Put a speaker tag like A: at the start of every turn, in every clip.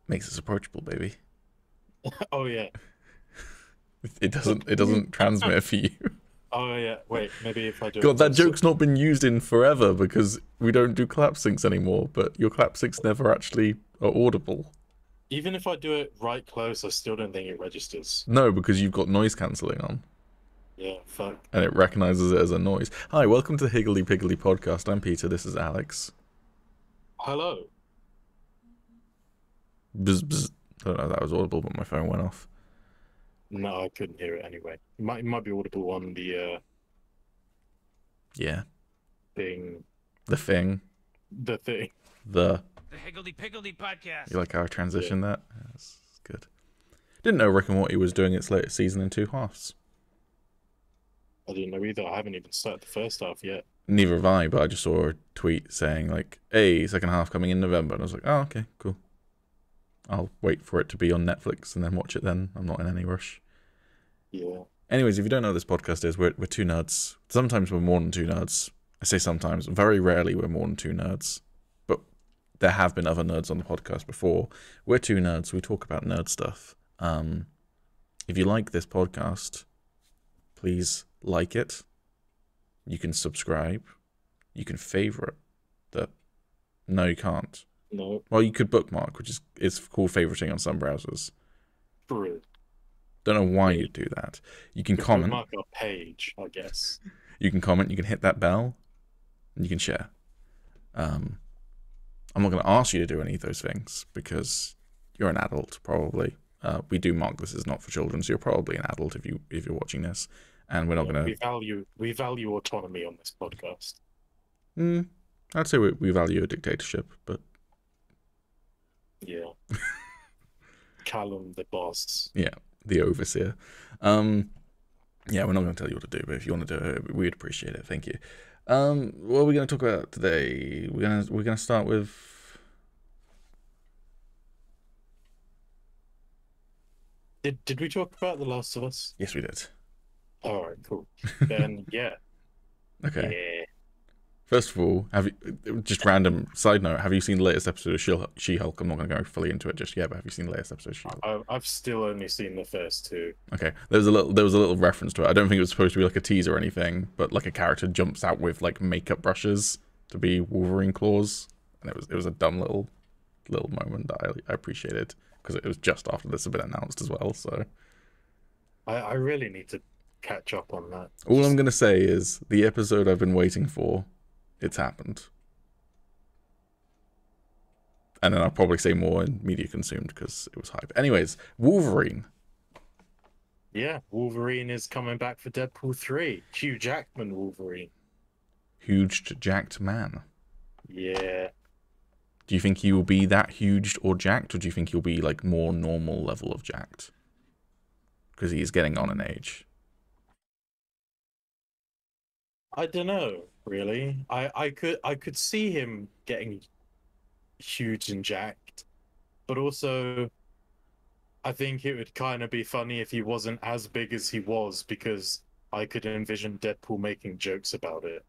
A: Makes us approachable, baby.
B: Oh yeah.
A: It doesn't transmit for you.
B: Oh yeah. Wait, maybe if I do it
A: God, that
B: closer.
A: joke's not been used in forever because we don't do clap syncs anymore, but your clap syncs never actually are audible.
B: Even if I do it right close, I still don't think it registers.
A: No, because you've got noise cancelling on.
B: Yeah, fuck.
A: And it recognizes it as a noise. Hi, welcome to the Higgledy Piggledy podcast. I'm Peter, this is Alex.
B: Hello.
A: Bzz, bzz. I don't know if that was audible, but my phone went off.
B: No, I couldn't hear it anyway. It might be audible on the
A: Yeah.
B: thing.
A: The thing.
B: The thing.
A: The
C: Higgledy Piggledy podcast.
A: You like how I transitioned that? Yeah, that's good. Didn't know Rick and Morty was doing its latest season in 2 halves.
B: I didn't know either. I haven't even started the first half yet.
A: Neither have I, but I just saw a tweet saying like, hey, second half coming in November. And I was like, oh, okay, cool. I'll wait for it to be on Netflix and then watch it then. I'm not in any rush.
B: Yeah.
A: Anyways, if you don't know what this podcast is, we're 2 nerds. Sometimes we're more than 2 nerds. I say sometimes. Very rarely we're more than 2 nerds. But there have been other nerds on the podcast before. We're 2 nerds. We talk about nerd stuff. If you like this podcast, please like it. You can subscribe. You can favorite. No, you can't.
B: No.
A: Well, you could bookmark, which is called favoriting on some browsers.
B: True.
A: Don't know why you'd do that. You can comment.
B: Bookmark our page, I guess.
A: You can comment. You can hit that bell, and you can share. I'm not going to ask you to do any of those things because you're an adult, probably. We do mark this as not for children, so you're probably an adult if you're watching this, and we're not going
B: to. We value autonomy on this podcast.
A: I'd say we value a dictatorship, but
B: yeah. Callum, the boss.
A: Yeah, the overseer. Yeah, we're not going to tell you what to do, but if you want to do it, we'd appreciate it. Thank you. What are we going to talk about today? We're gonna start with.
B: Did we talk about The Last of Us?
A: Yes, we did.
B: All right, cool. Then yeah.
A: Okay.
B: Yeah.
A: First of all, just random side note, have you seen the latest episode of She-Hulk? I'm not going to go fully into it just yet, but have you seen the latest episode of She-Hulk?
B: I've still only seen the first 2.
A: Okay, there was a little reference to it. I don't think it was supposed to be like a teaser or anything, but like a character jumps out with like makeup brushes to be Wolverine claws, and it was a dumb little moment that I appreciated because it was just after this had been announced as well. So
B: I really need to catch up on that.
A: All I'm going to say is the episode I've been waiting for. It's happened. And then I'll probably say more in media consumed because it was hype. Anyways, Wolverine.
B: Yeah, Wolverine is coming back for Deadpool 3. Hugh Jackman Wolverine.
A: Huge jacked man.
B: Yeah.
A: Do you think he will be that huge or jacked, or do you think he'll be like more normal level of jacked? Because he's getting on in age.
B: I don't know, really. I could see him getting huge and jacked, but also I think it would kind of be funny if he wasn't as big as he was, because I could envision Deadpool making jokes about it.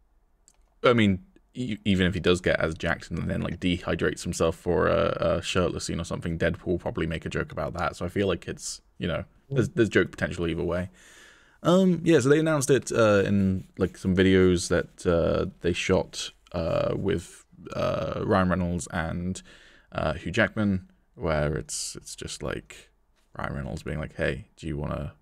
A: I mean, even if he does get as jacked and then like dehydrates himself for a shirtless scene or something, Deadpool will probably make a joke about that. So I feel like it's, there's joke potential either way. Yeah, so they announced it in like some videos that they shot with Ryan Reynolds and Hugh Jackman, where it's just like Ryan Reynolds being like, "Hey, do you wanna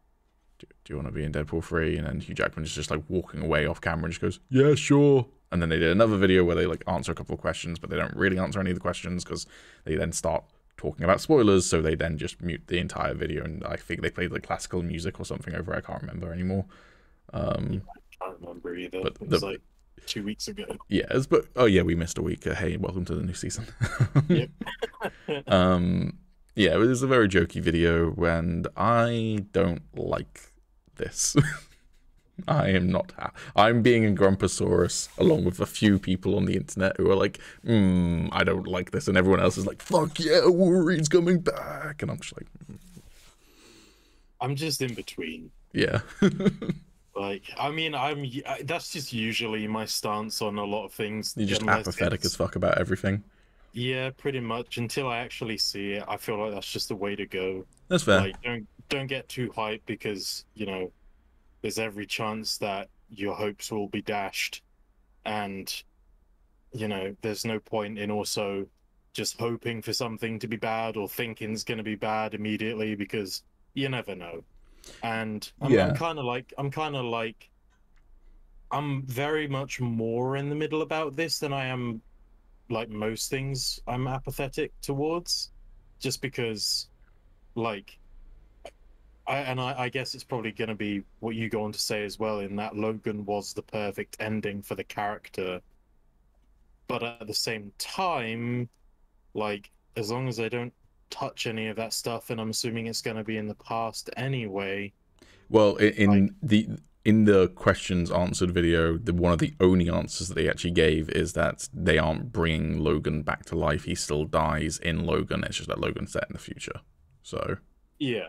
A: be in Deadpool 3?" And then Hugh Jackman is just like walking away off camera and just goes, "Yeah, sure." And then they did another video where they like answer a couple of questions, but they don't really answer any of the questions because they then start talking about spoilers, so they then just mute the entire video, and I think they played like classical music or something over. I can't remember anymore.
B: I can't remember either. But it was like 2 weeks ago.
A: Yeah, we missed a week. Hey, welcome to the new season.
B: Yep.
A: Yeah, it was a very jokey video, and I don't like this. I'm being a Grumposaurus along with a few people on the internet who are like, I don't like this, and everyone else is like, fuck yeah, Wolverine's coming back, and I'm just like,
B: I'm just in between.
A: Yeah.
B: Like, I mean, that's just usually my stance on a lot of things.
A: You're just apathetic as fuck about everything.
B: Yeah, pretty much. Until I actually see it, I feel like that's just the way to go.
A: That's fair.
B: Like, don't get too hyped because, there's every chance that your hopes will be dashed. And, there's no point in also just hoping for something to be bad or thinking it's going to be bad immediately because you never know. And I'm
A: Yeah.
B: kind of like I'm very much more in the middle about this than I am like most things I'm apathetic towards, just because like I guess it's probably going to be what you go on to say as well, in that Logan was the perfect ending for the character, but at the same time, like as long as I don't touch any of that stuff, and I'm assuming it's going to be in the past anyway.
A: Well,
B: Like,
A: in the questions answered video, one of the only answers that they actually gave is that they aren't bringing Logan back to life. He still dies in Logan. It's just that Logan's set in the future. So
B: yeah,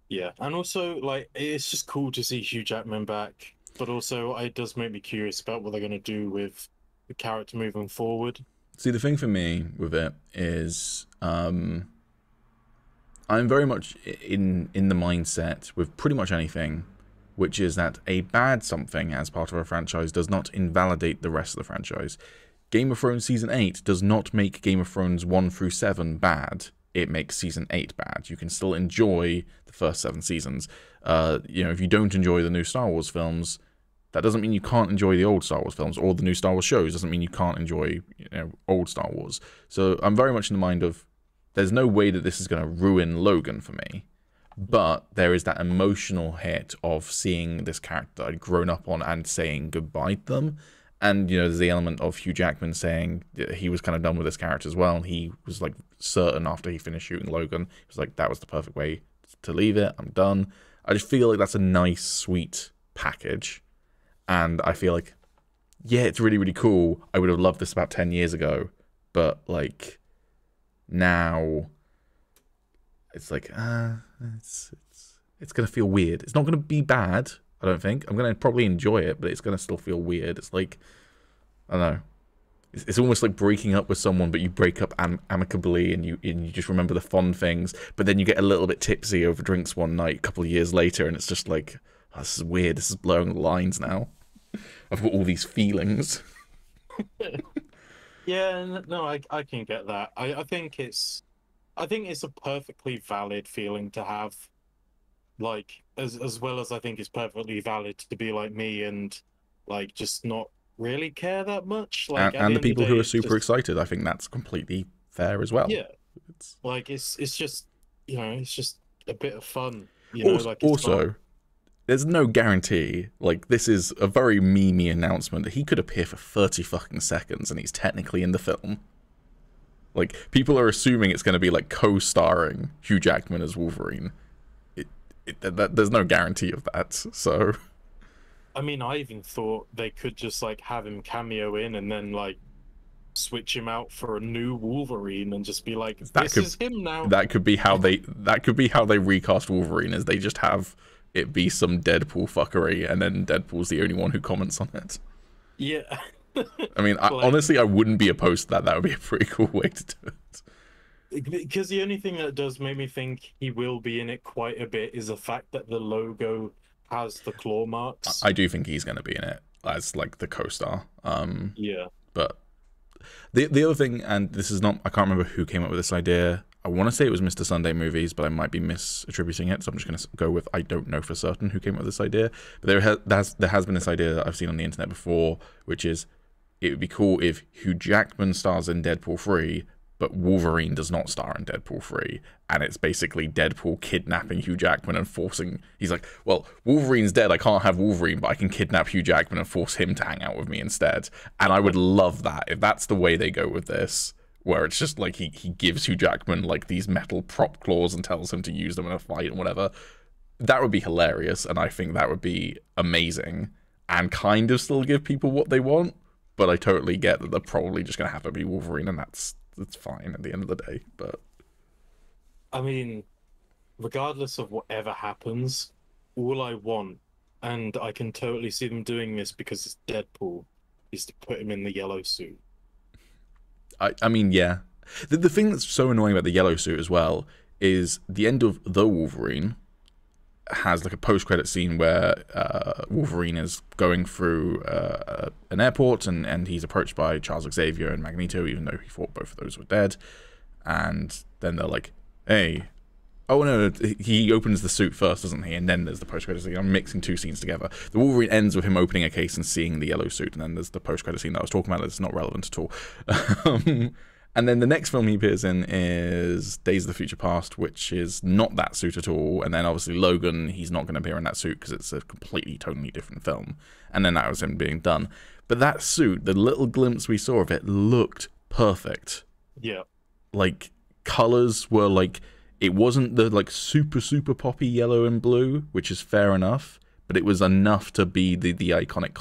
B: yeah, and also like it's just cool to see Hugh Jackman back, but also it does make me curious about what they're going to do with the character moving forward.
A: see, the thing for me with it is, I'm very much in the mindset with pretty much anything, which is that a bad something as part of a franchise does not invalidate the rest of the franchise. Game of Thrones Season 8 does not make Game of Thrones 1 through 7 bad. It makes Season 8 bad. You can still enjoy the first 7 seasons. If you don't enjoy the new Star Wars films, that doesn't mean you can't enjoy the old Star Wars films, or the new Star Wars shows. Doesn't mean you can't enjoy old Star Wars. So I'm very much in the mind of, there's no way that this is going to ruin Logan for me. But there is that emotional hit of seeing this character I'd grown up on and saying goodbye to them. And, there's the element of Hugh Jackman saying he was kind of done with this character as well. And he was like certain after he finished shooting Logan. He was like, that was the perfect way to leave it. I'm done. I just feel like that's a nice, sweet package. And I feel like, yeah, it's really, really cool. I would have loved this about 10 years ago. But, like, now it's like, it's going to feel weird. It's not going to be bad, I don't think. I'm going to probably enjoy it, but it's going to still feel weird. It's like, I don't know. It's almost like breaking up with someone, but you break up amicably, and you just remember the fond things. But then you get a little bit tipsy over drinks one night, a couple of years later, and it's just like, oh, this is weird. This is blurring the lines now. I've got all these feelings.
B: Yeah, no, I can get that. I think it's a perfectly valid feeling to have, like as well as I think it's perfectly valid to be like me and like just not really care that much. Like at
A: And
B: the
A: the
B: end of
A: people
B: the day,
A: who are
B: it's
A: super
B: just,
A: excited, I think that's completely fair as well.
B: yeah,
A: It's
B: like it's just it's just a bit of fun, like it's not.
A: also, there's no guarantee. Like, this is a very memey announcement. He could appear for 30 fucking seconds and he's technically in the film. Like, people are assuming it's going to be like co-starring Hugh Jackman as Wolverine. There's no guarantee of that. So,
B: I mean, I even thought they could just like have him cameo in and then like switch him out for a new Wolverine and just be like, this is him now.
A: that could be how they recast Wolverine, is they just have it be some Deadpool fuckery, and then Deadpool's the only one who comments on it.
B: Yeah.
A: I mean, honestly, I wouldn't be opposed to that. That would be a pretty cool way to do it.
B: Because the only thing that does make me think he will be in it quite a bit is the fact that the logo has the claw marks.
A: I do think he's going to be in it as like the co-star.
B: Yeah.
A: But the other thing, and this is not, I can't remember who came up with this idea. I want to say it was Mr. Sunday Movies, but I might be misattributing it, so I'm just going to go with, I don't know for certain who came up with this idea. But there has been this idea that I've seen on the internet before, which is, it would be cool if Hugh Jackman stars in Deadpool 3, but Wolverine does not star in Deadpool 3. And it's basically Deadpool kidnapping Hugh Jackman and forcing... He's like, well, Wolverine's dead, I can't have Wolverine, but I can kidnap Hugh Jackman and force him to hang out with me instead. And I would love that, if that's the way they go with this, where it's just like he gives Hugh Jackman like these metal prop claws and tells him to use them in a fight and whatever. That would be hilarious, and I think that would be amazing, and kind of still give people what they want. But I totally get that they're probably just going to have to be Wolverine, and that's fine at the end of the day. But
B: I mean, regardless of whatever happens, all I want, and I can totally see them doing this because it's Deadpool, is to put him in the yellow suit.
A: I mean, yeah. The thing that's so annoying about the yellow suit as well is the end of The Wolverine has like a post-credit scene where Wolverine is going through an airport and he's approached by Charles Xavier and Magneto, even though he thought both of those were dead. And then they're like, hey, oh no, he opens the suit first, doesn't he? And then there's the post-credit scene. I'm mixing two scenes together. The Wolverine ends with him opening a case and seeing the yellow suit, and then there's the post-credit scene that I was talking about that's not relevant at all. And then the next film he appears in is Days of the Future Past, which is not that suit at all. And then obviously Logan, he's not going to appear in that suit because it's a completely, totally different film. And then that was him being done. But that suit, the little glimpse we saw of it, looked perfect.
B: Yeah.
A: Like, colors were like, it wasn't the like super, super poppy yellow and blue, which is fair enough. But it was enough to be the iconic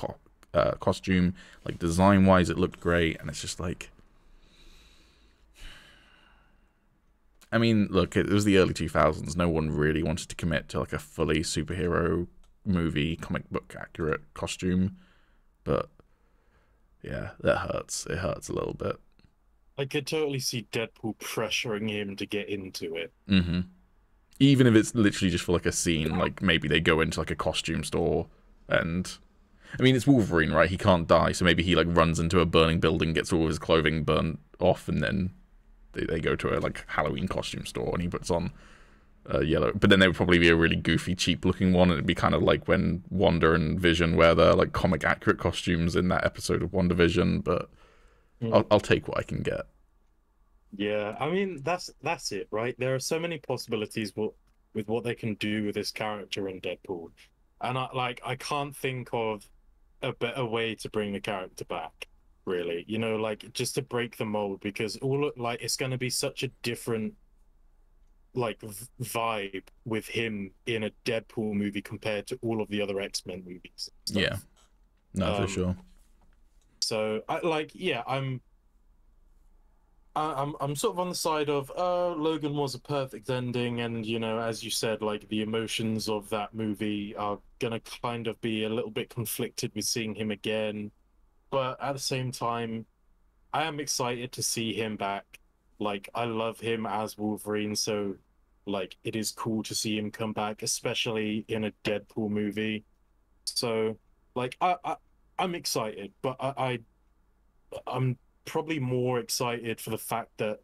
A: costume. Like, design-wise, it looked great. And it's just like... I mean, look, it was the early 2000s. No one really wanted to commit to like a fully superhero movie, comic book accurate costume. But yeah, that hurts. It hurts a little bit.
B: I could totally see Deadpool pressuring him to get into it.
A: Mm-hmm. Even if it's literally just for like a scene, like maybe they go into like a costume store and... I mean, it's Wolverine, right? He can't die, so maybe he like runs into a burning building, gets all of his clothing burnt off, and then... They go to a like Halloween costume store and he puts on yellow. But then there would probably be a really goofy, cheap-looking one. And it'd be kind of like when Wanda and Vision wear their like comic-accurate costumes in that episode of WandaVision. But I'll take what I can get.
B: Yeah, I mean that's it, right? There are so many possibilities with what they can do with this character in Deadpool, and I can't think of a better way to bring the character back. Really, you know, like just to break the mold, because it's going to be such a different like vibe with him in a Deadpool movie compared to all of the other X-Men movies.
A: Yeah, no, for sure.
B: So I'm sort of on the side of Logan was a perfect ending, and you know, as you said, like the emotions of that movie are gonna kind of be a little bit conflicted with seeing him again. But at the same time, I am excited to see him back. Like, I love him as Wolverine, so, like, it is cool to see him come back, especially in a Deadpool movie. So, like, I'm excited, but I'm probably more excited for the fact that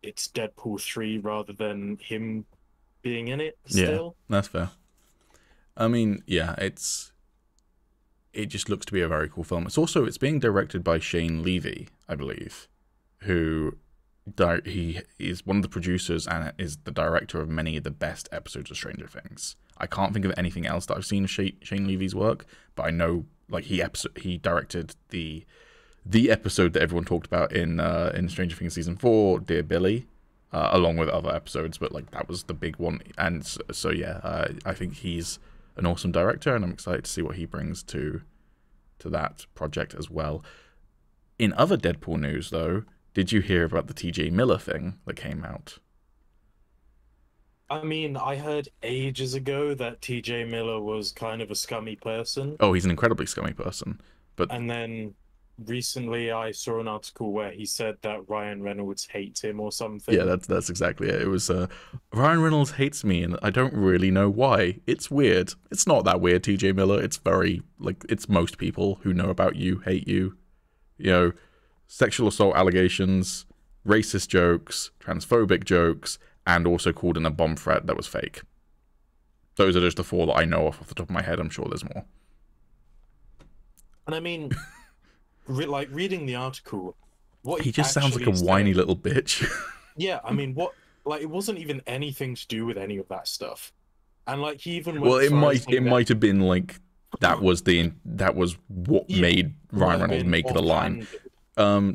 B: it's Deadpool 3 rather than him being in it still.
A: Yeah, that's fair. I mean, yeah, it just looks to be a very cool film. It's being directed by Shane Levy, I believe, who he is one of the producers and is the director of many of the best episodes of Stranger Things. I can't think of anything else that I've seen Shane Levy's work, but I know like he directed the episode that everyone talked about in Stranger Things season 4, Dear Billy, along with other episodes, but like that was the big one. And so yeah, I think he's an awesome director, and I'm excited to see what he brings to that project as well. In other Deadpool news, though, did you hear about the TJ Miller thing that came out?
B: I mean, I heard ages ago that TJ Miller was kind of a scummy person.
A: Oh, he's an incredibly scummy person.
B: And then recently I saw an article where he said that Ryan Reynolds hates him or something.
A: Yeah, that's exactly it. It was Ryan Reynolds hates me and I don't really know why. It's weird. It's not that weird, TJ Miller. It's very like it's most people who know about you hate you. You know, sexual assault allegations, racist jokes, transphobic jokes, and also called in a bomb threat that was fake. Those are just the 4 that I know off the top of my head. I'm sure there's more.
B: And I mean, like reading the article, what
A: he just sounds like a whiny little bitch.
B: Yeah, I mean, it wasn't even anything to do with any of that stuff, and like he even
A: it might have been like that was what made Ryan Reynolds make the line.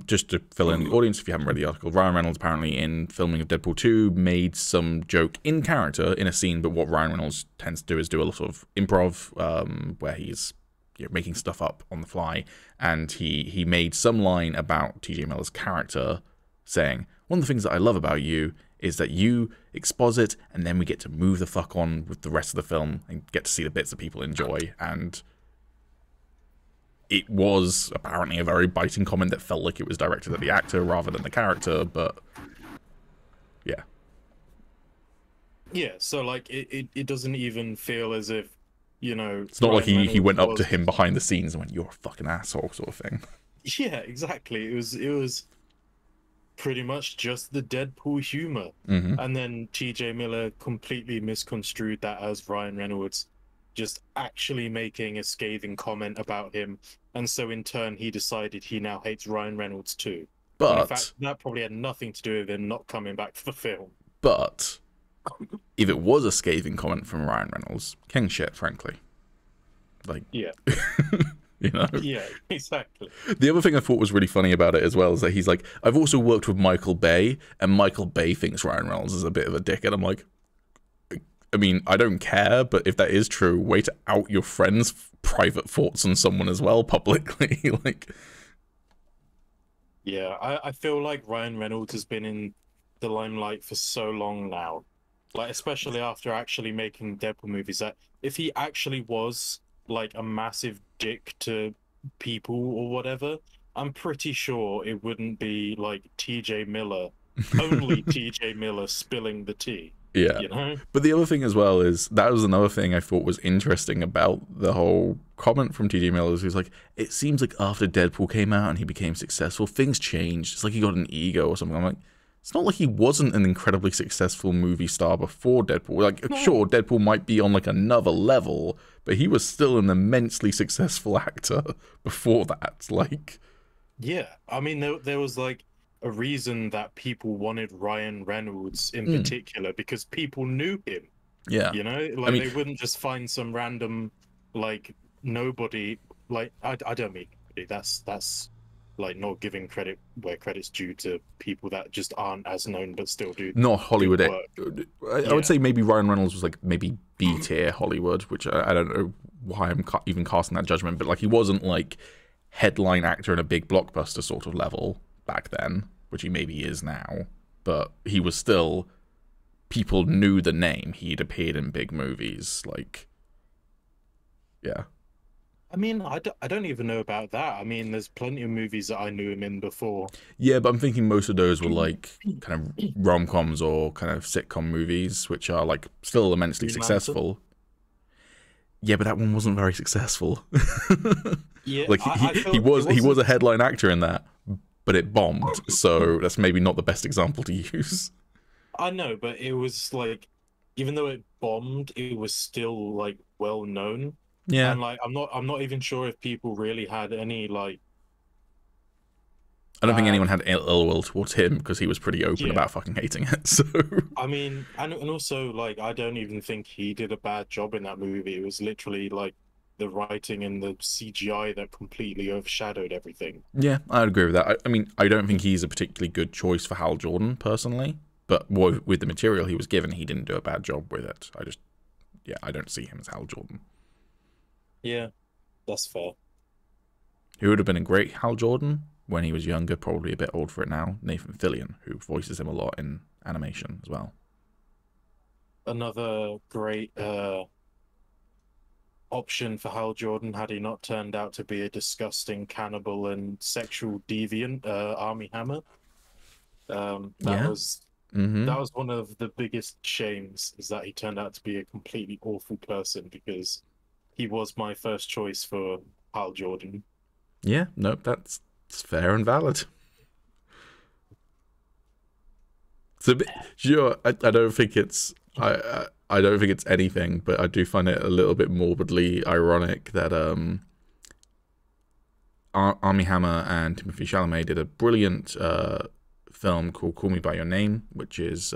A: Just to fill in the audience, if you haven't read the article, Ryan Reynolds apparently in filming of Deadpool 2 made some joke in character in a scene, but what Ryan Reynolds tends to do is do a lot of improv, where he's making stuff up on the fly, and he made some line about TJ Miller's character saying, one of the things that I love about you is that you exposit and then we get to move the fuck on with the rest of the film and get to see the bits that people enjoy. And it was apparently a very biting comment that felt like it was directed at the actor rather than the character, but yeah.
B: Yeah, so like it doesn't even feel as if, you know,
A: it's not like he went up
B: was...
A: to him behind the scenes and went, "You're a fucking asshole," sort of thing.
B: Yeah, exactly. It was pretty much just the Deadpool humor. And then TJ Miller completely misconstrued that as Ryan Reynolds just actually making a scathing comment about him, and so in turn he decided he now hates Ryan Reynolds too. When in fact, that probably had nothing to do with him not coming back for the film.
A: But if it was a scathing comment from Ryan Reynolds, king shit, frankly. Like,
B: yeah.
A: You know?
B: Yeah, exactly.
A: The other thing I thought was really funny about it as well is that he's like, I've also worked with Michael Bay, and Michael Bay thinks Ryan Reynolds is a bit of a dick. And I'm like, I mean, I don't care, but if that is true, way to out your friend's private thoughts on someone as well publicly. Like,
B: yeah, I feel like Ryan Reynolds has been in the limelight for so long now. Like, especially after actually making Deadpool movies, that if he actually was like a massive dick to people or whatever, I'm pretty sure it wouldn't be like TJ Miller, only TJ Miller spilling the tea.
A: yeah.
B: You know?
A: But the other thing as well is, that was another thing I thought was interesting about the whole comment from TJ Miller. He was like, it seems like after Deadpool came out and he became successful, things changed. It's like he got an ego or something. I'm like, it's not like he wasn't an incredibly successful movie star before Deadpool. Like, no. Sure, Deadpool might be on like another level, but he was still an immensely successful actor before that. Like,
B: yeah, I mean, there was like a reason that people wanted Ryan Reynolds in particular, because people knew him.
A: Yeah,
B: you know, like, I mean, they wouldn't just find some random like nobody. Like, I don't mean that's like not giving credit where credit's due to people that just aren't as known but still do.
A: Not Hollywood. I would say maybe Ryan Reynolds was like maybe B tier Hollywood, which I don't know why I'm even casting that judgment, but like he wasn't like headline actor in a big blockbuster sort of level back then, which he maybe is now, but he was still, people knew the name. He'd appeared in big movies, like, yeah.
B: I mean, I don't even know about that. I mean, there's plenty of movies that I knew him in before.
A: Yeah, but I'm thinking most of those were like kind of rom-coms or kind of sitcom movies, which are like still immensely successful. Yeah, but that one wasn't very successful.
B: Yeah,
A: like he was a headline actor in that, but it bombed. So that's maybe not the best example to use.
B: I know, but it was like, even though it bombed, it was still like well known.
A: Yeah,
B: and like I'm not even sure if people really had any like.
A: I don't think anyone had ill will towards him because he was pretty open about fucking hating it. So
B: I mean, and also like I don't even think he did a bad job in that movie. It was literally like the writing and the CGI that completely overshadowed everything.
A: Yeah, I'd agree with that. I mean, I don't think he's a particularly good choice for Hal Jordan personally, but with the material he was given, he didn't do a bad job with it. I don't see him as Hal Jordan.
B: Yeah, that's fair.
A: Who would have been a great Hal Jordan when he was younger, probably a bit old for it now? Nathan Fillion, who voices him a lot in animation as well.
B: Another great option for Hal Jordan had he not turned out to be a disgusting cannibal and sexual deviant, Armie Hammer. That was one of the biggest shames, is that he turned out to be a completely awful person, because he was my first choice for Hal Jordan.
A: Yeah, nope, that's fair and valid. It's a bit, sure, I don't think it's I don't think it's anything, but I do find it a little bit morbidly ironic that Armie Hammer and Timothée Chalamet did a brilliant film called Call Me By Your Name, which is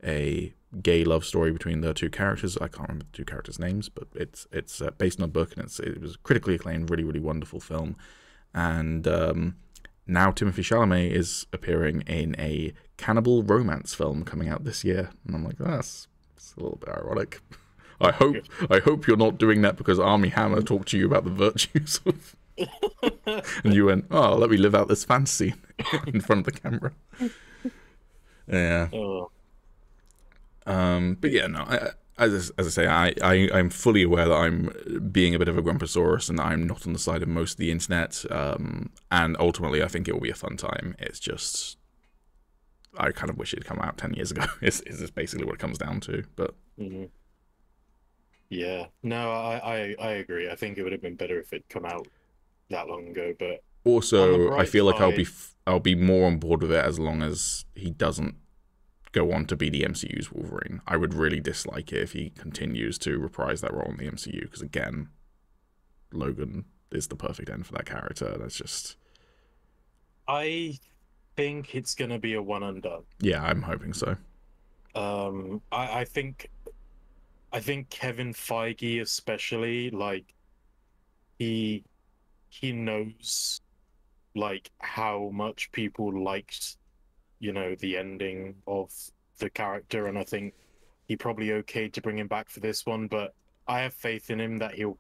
A: a gay love story between the two characters. I can't remember the two characters' names, but it's based on a book, and it was critically acclaimed, really, really wonderful film. And now Timothée Chalamet is appearing in a cannibal romance film coming out this year, and I'm like, that's a little bit ironic. I hope you're not doing that because Armie Hammer talked to you about the virtues of, and you went, oh, let me live out this fantasy in front of the camera. Yeah.
B: Oh.
A: But yeah, no, as I say, I'm fully aware that I'm being a bit of a grumposaurus and that I'm not on the side of most of the internet. And ultimately, I think it will be a fun time. It's just, I kind of wish it had come out 10 years ago. Is basically what it comes down to. But
B: yeah, no, I agree. I think it would have been better if it'd come out that long ago. But
A: also, I feel like I'll be more on board with it as long as he doesn't go on to be the MCU's Wolverine. I would really dislike it if he continues to reprise that role in the MCU, because again, Logan is the perfect end for that character. That's just...
B: I think it's gonna be a one and done.
A: Yeah, I'm hoping so.
B: I think Kevin Feige especially, like, he knows like how much people liked, the ending of the character, and I think he probably okayed to bring him back for this one, but I have faith in him that he'll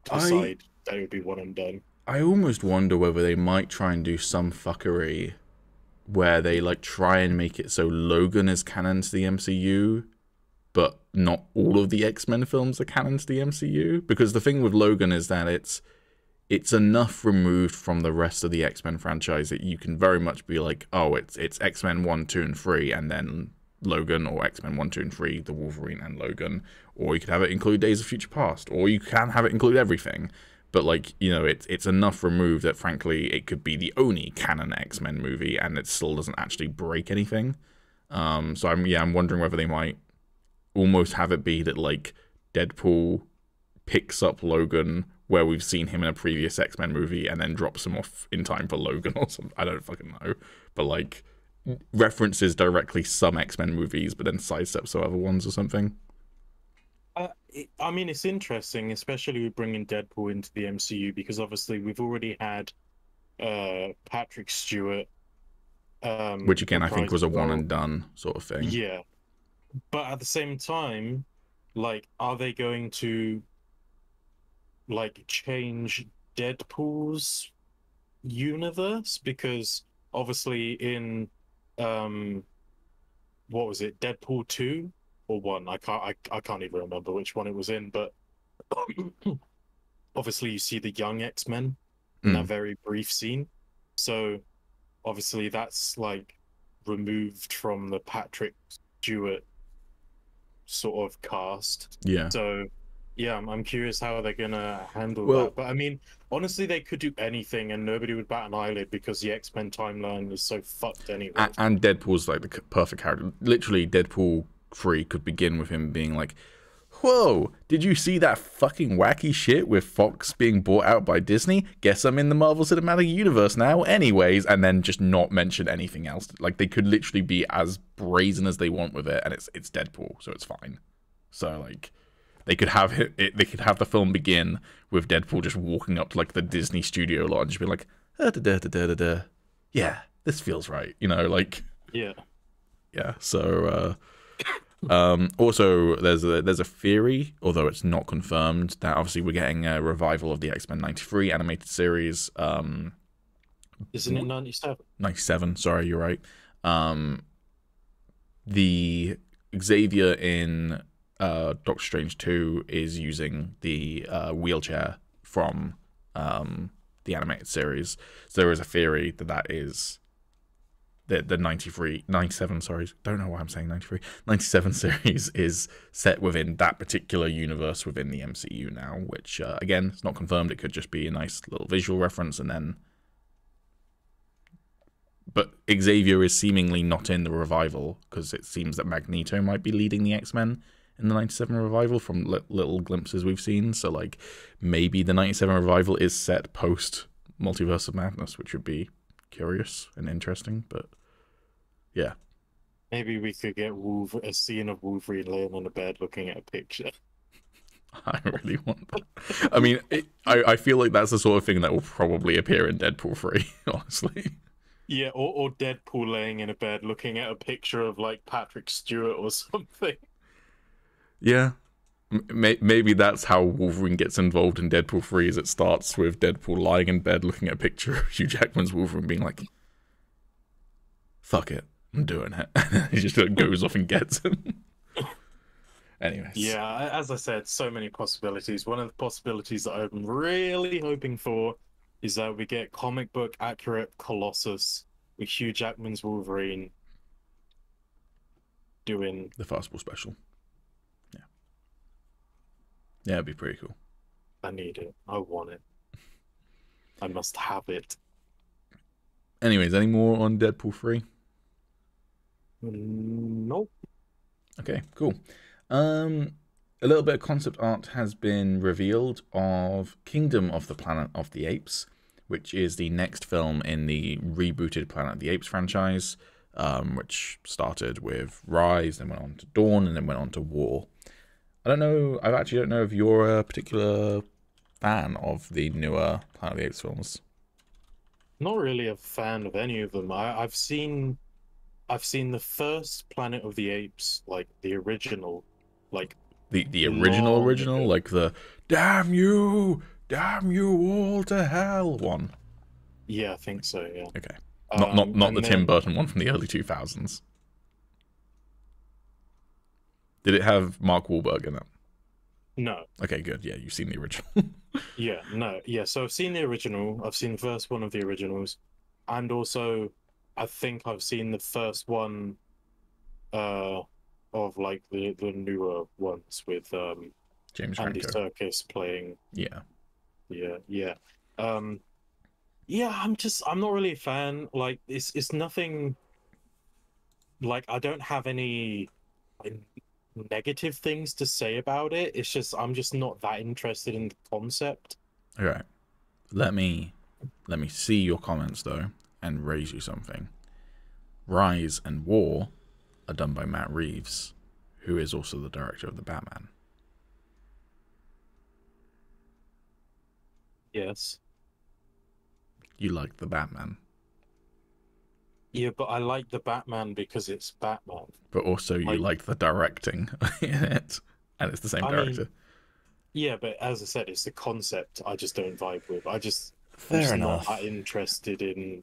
B: decide that it would be one and done.
A: I almost wonder whether they might try and do some fuckery where they like try and make it so Logan is canon to the MCU, but not all of the X-Men films are canon to the MCU, because the thing with Logan is that it's enough removed from the rest of the X-Men franchise that you can very much be like, oh, it's X-Men 1, 2, and 3, and then Logan, or X-Men 1, 2, and 3, the Wolverine and Logan, or you could have it include Days of Future Past, or you can have it include everything. But like, it's enough removed that frankly it could be the only canon X-Men movie, and it still doesn't actually break anything. So I'm wondering whether they might almost have it be that like Deadpool picks up Logan where we've seen him in a previous X-Men movie and then drops him off in time for Logan or something. I don't fucking know. But like references directly some X-Men movies but then sidesteps some other ones or something.
B: I mean, it's interesting, especially with bringing Deadpool into the MCU, because obviously we've already had Patrick Stewart.
A: Which again, I think was a one and done sort of thing.
B: Yeah. But at the same time, like, are they going to like change Deadpool's universe? Because obviously in what was it, Deadpool 2 or 1? I can't even remember which one it was in, but obviously you see the young X-Men in that very brief scene. So obviously that's like removed from the Patrick Stewart sort of cast.
A: Yeah.
B: So yeah, I'm curious how they're gonna handle that. But I mean, honestly, they could do anything and nobody would bat an eyelid because the X-Men timeline is so fucked anyway.
A: And Deadpool's like the perfect character. Literally, Deadpool 3 could begin with him being like, whoa, did you see that fucking wacky shit with Fox being bought out by Disney? Guess I'm in the Marvel Cinematic Universe now anyways, and then just not mention anything else. Like, they could literally be as brazen as they want with it, and it's Deadpool, so it's fine. So, like, they could have they could have the film begin with Deadpool just walking up to, like, the Disney studio lot and just be like, yeah, this feels right, like...
B: Yeah.
A: Yeah, so... also, there's a theory, although it's not confirmed, that obviously we're getting a revival of the X-Men 93 animated series.
B: Isn't it 97?
A: 97, sorry, you're right. The Xavier in Doctor Strange 2 is using the wheelchair from the animated series. So there is a theory that is... The 97 series is set within that particular universe within the MCU now, which, again, it's not confirmed. It could just be a nice little visual reference, and then... But Xavier is seemingly not in the revival, because it seems that Magneto might be leading the X-Men in the 97 revival from little glimpses we've seen, so, like, maybe the 97 revival is set post-Multiverse of Madness, which would be curious and interesting, but... Yeah.
B: Maybe we could get a scene of Wolverine laying on a bed looking at a picture.
A: I really want that. I mean, I feel like that's the sort of thing that will probably appear in Deadpool 3, honestly.
B: Yeah, or Deadpool laying in a bed looking at a picture of, like, Patrick Stewart or something.
A: Yeah. Maybe that's how Wolverine gets involved in Deadpool 3, is it starts with Deadpool lying in bed looking at a picture of Hugh Jackman's Wolverine being like, fuck it. I'm doing it. He just goes off and gets him. Anyways,
B: Yeah, as I said, so many possibilities. One of the possibilities that I'm really hoping for is that we get comic book accurate Colossus with Hugh Jackman's Wolverine doing.
A: the fastball special. Yeah, yeah, it'd be pretty cool.
B: I need it. I want it. I must have it.
A: Anyways, any more on Deadpool 3?
B: Nope.
A: Okay, cool. A little bit of concept art has been revealed of Kingdom of the Planet of the Apes, which is the next film in the rebooted Planet of the Apes franchise, which started with Rise, then went on to Dawn, and then went on to War. I actually don't know if you're a particular fan of the newer Planet of the Apes films.
B: Not really a fan of any of them. I've seen the first Planet of the Apes, like the original, like
A: The original,
B: ago.
A: like the damn you all to hell one.
B: Yeah, I think so. Yeah.
A: Okay, not the
B: and
A: Tim
B: then-
A: Burton one from the early 2000s. Did it have Mark Wahlberg in it?
B: No.
A: Okay, good. Yeah, you've seen the original.
B: Yeah. No. Yeah. So I've seen the original. I've seen the first one of the originals, and also I think I've seen the first one, of like the newer ones with
A: James
B: Andy
A: Franco.
B: Serkis playing.
A: Yeah.
B: Yeah. Yeah, I'm not really a fan. Like it's nothing, like I don't have any like, negative things to say about it. It's just I'm just not that interested in the concept.
A: All right. Let me see your comments though and raise you something. Rise and War are done by Matt Reeves, who is also the director of the Batman.
B: Yes.
A: You like the Batman,
B: Yeah, but I like the Batman because it's Batman.
A: but also you liked the directing in it, and it's the same director.
B: Yeah, but as I said, it's the concept I just don't vibe with. I'm just
A: Fair enough.
B: not that interested in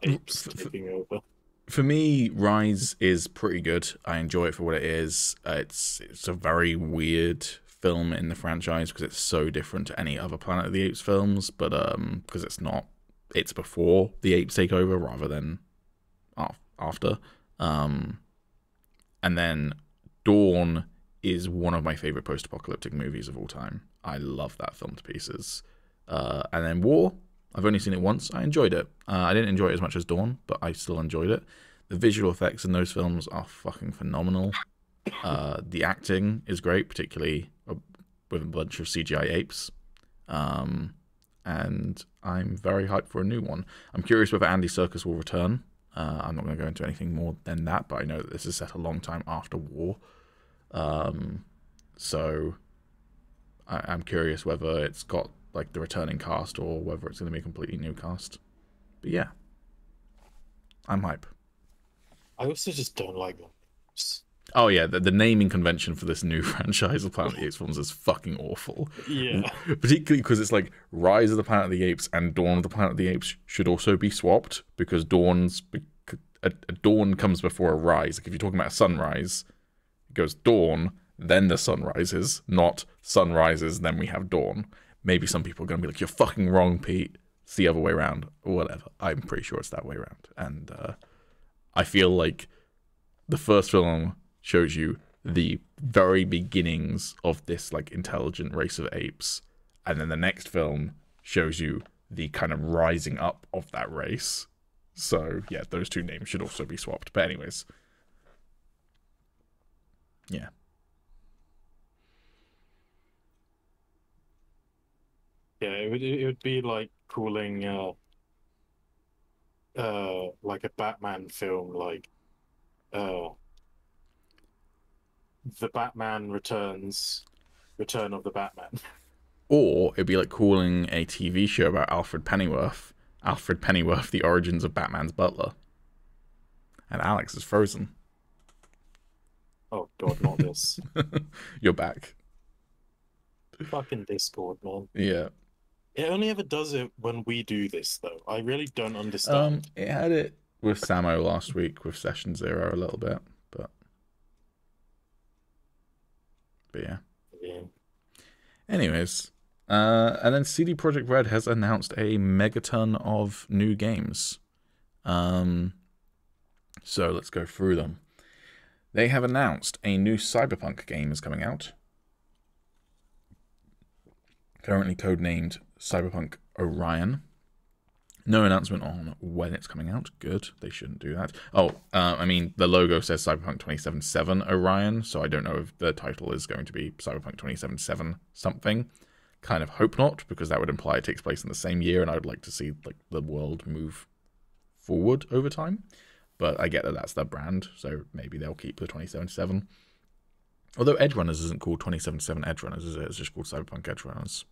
B: apes taking over.
A: For me, Rise is pretty good. I enjoy it for what it is. It's a very weird film in the franchise because it's so different to any other Planet of the Apes films, but because it's before the apes take over rather than after. And then Dawn is one of my favorite post-apocalyptic movies of all time. I love that film to pieces. And then War, I've only seen it once. I enjoyed it. I didn't enjoy it as much as Dawn, but I still enjoyed it. The visual effects in those films are fucking phenomenal. The acting is great, particularly with a bunch of CGI apes. And I'm very hyped for a new one. I'm curious whether Andy Serkis will return. I'm not going to go into anything more than that, but I know that this is set a long time after War. So I'm curious whether it's got like the returning cast or whether it's going to be a completely new cast. But yeah, I'm hype.
B: I also just don't like them.
A: Oh yeah, the naming convention for this new franchise of Planet of the Apes films is fucking awful.
B: Yeah.
A: Particularly because it's like Rise of the Planet of the Apes and Dawn of the Planet of the Apes should also be swapped because a dawn comes before a rise. Like if you're talking about a sunrise, it goes dawn, then the sun rises, not sun rises, then we have dawn. Maybe some people are going to be like, you're fucking wrong, Pete. It's the other way around, or whatever. I'm pretty sure it's that way around. And I feel like the first film shows you the very beginnings of this like intelligent race of apes, and then the next film shows you the kind of rising up of that race. So yeah, those two names should also be swapped. But anyways, yeah.
B: Yeah, it would be like calling like a Batman film like The Batman Returns, Return of the Batman.
A: Or it'd be like calling a TV show about Alfred Pennyworth, The Origins of Batman's Butler. And Alex is frozen.
B: Oh god, not this.
A: You're back.
B: Fucking Discord, man.
A: Yeah.
B: It only ever does it when we do this, though. I really don't understand.
A: It had it with Samo last week with Session Zero a little bit, but But yeah.
B: Yeah.
A: Anyways, and then CD Projekt Red has announced a megaton of new games. So let's go through them. They have announced a new Cyberpunk game is coming out. Currently codenamed Cyberpunk Orion. No announcement on when it's coming out. Good. They shouldn't do that. Oh, I mean, the logo says Cyberpunk 2077 Orion, so I don't know if the title is going to be Cyberpunk 2077 something. Kind of hope not, because that would imply it takes place in the same year, and I would like to see like the world move forward over time. But I get that that's their brand, so maybe they'll keep the 2077. Although Edgerunners isn't called 2077 Edgerunners, is it? It's just called Cyberpunk Edgerunners.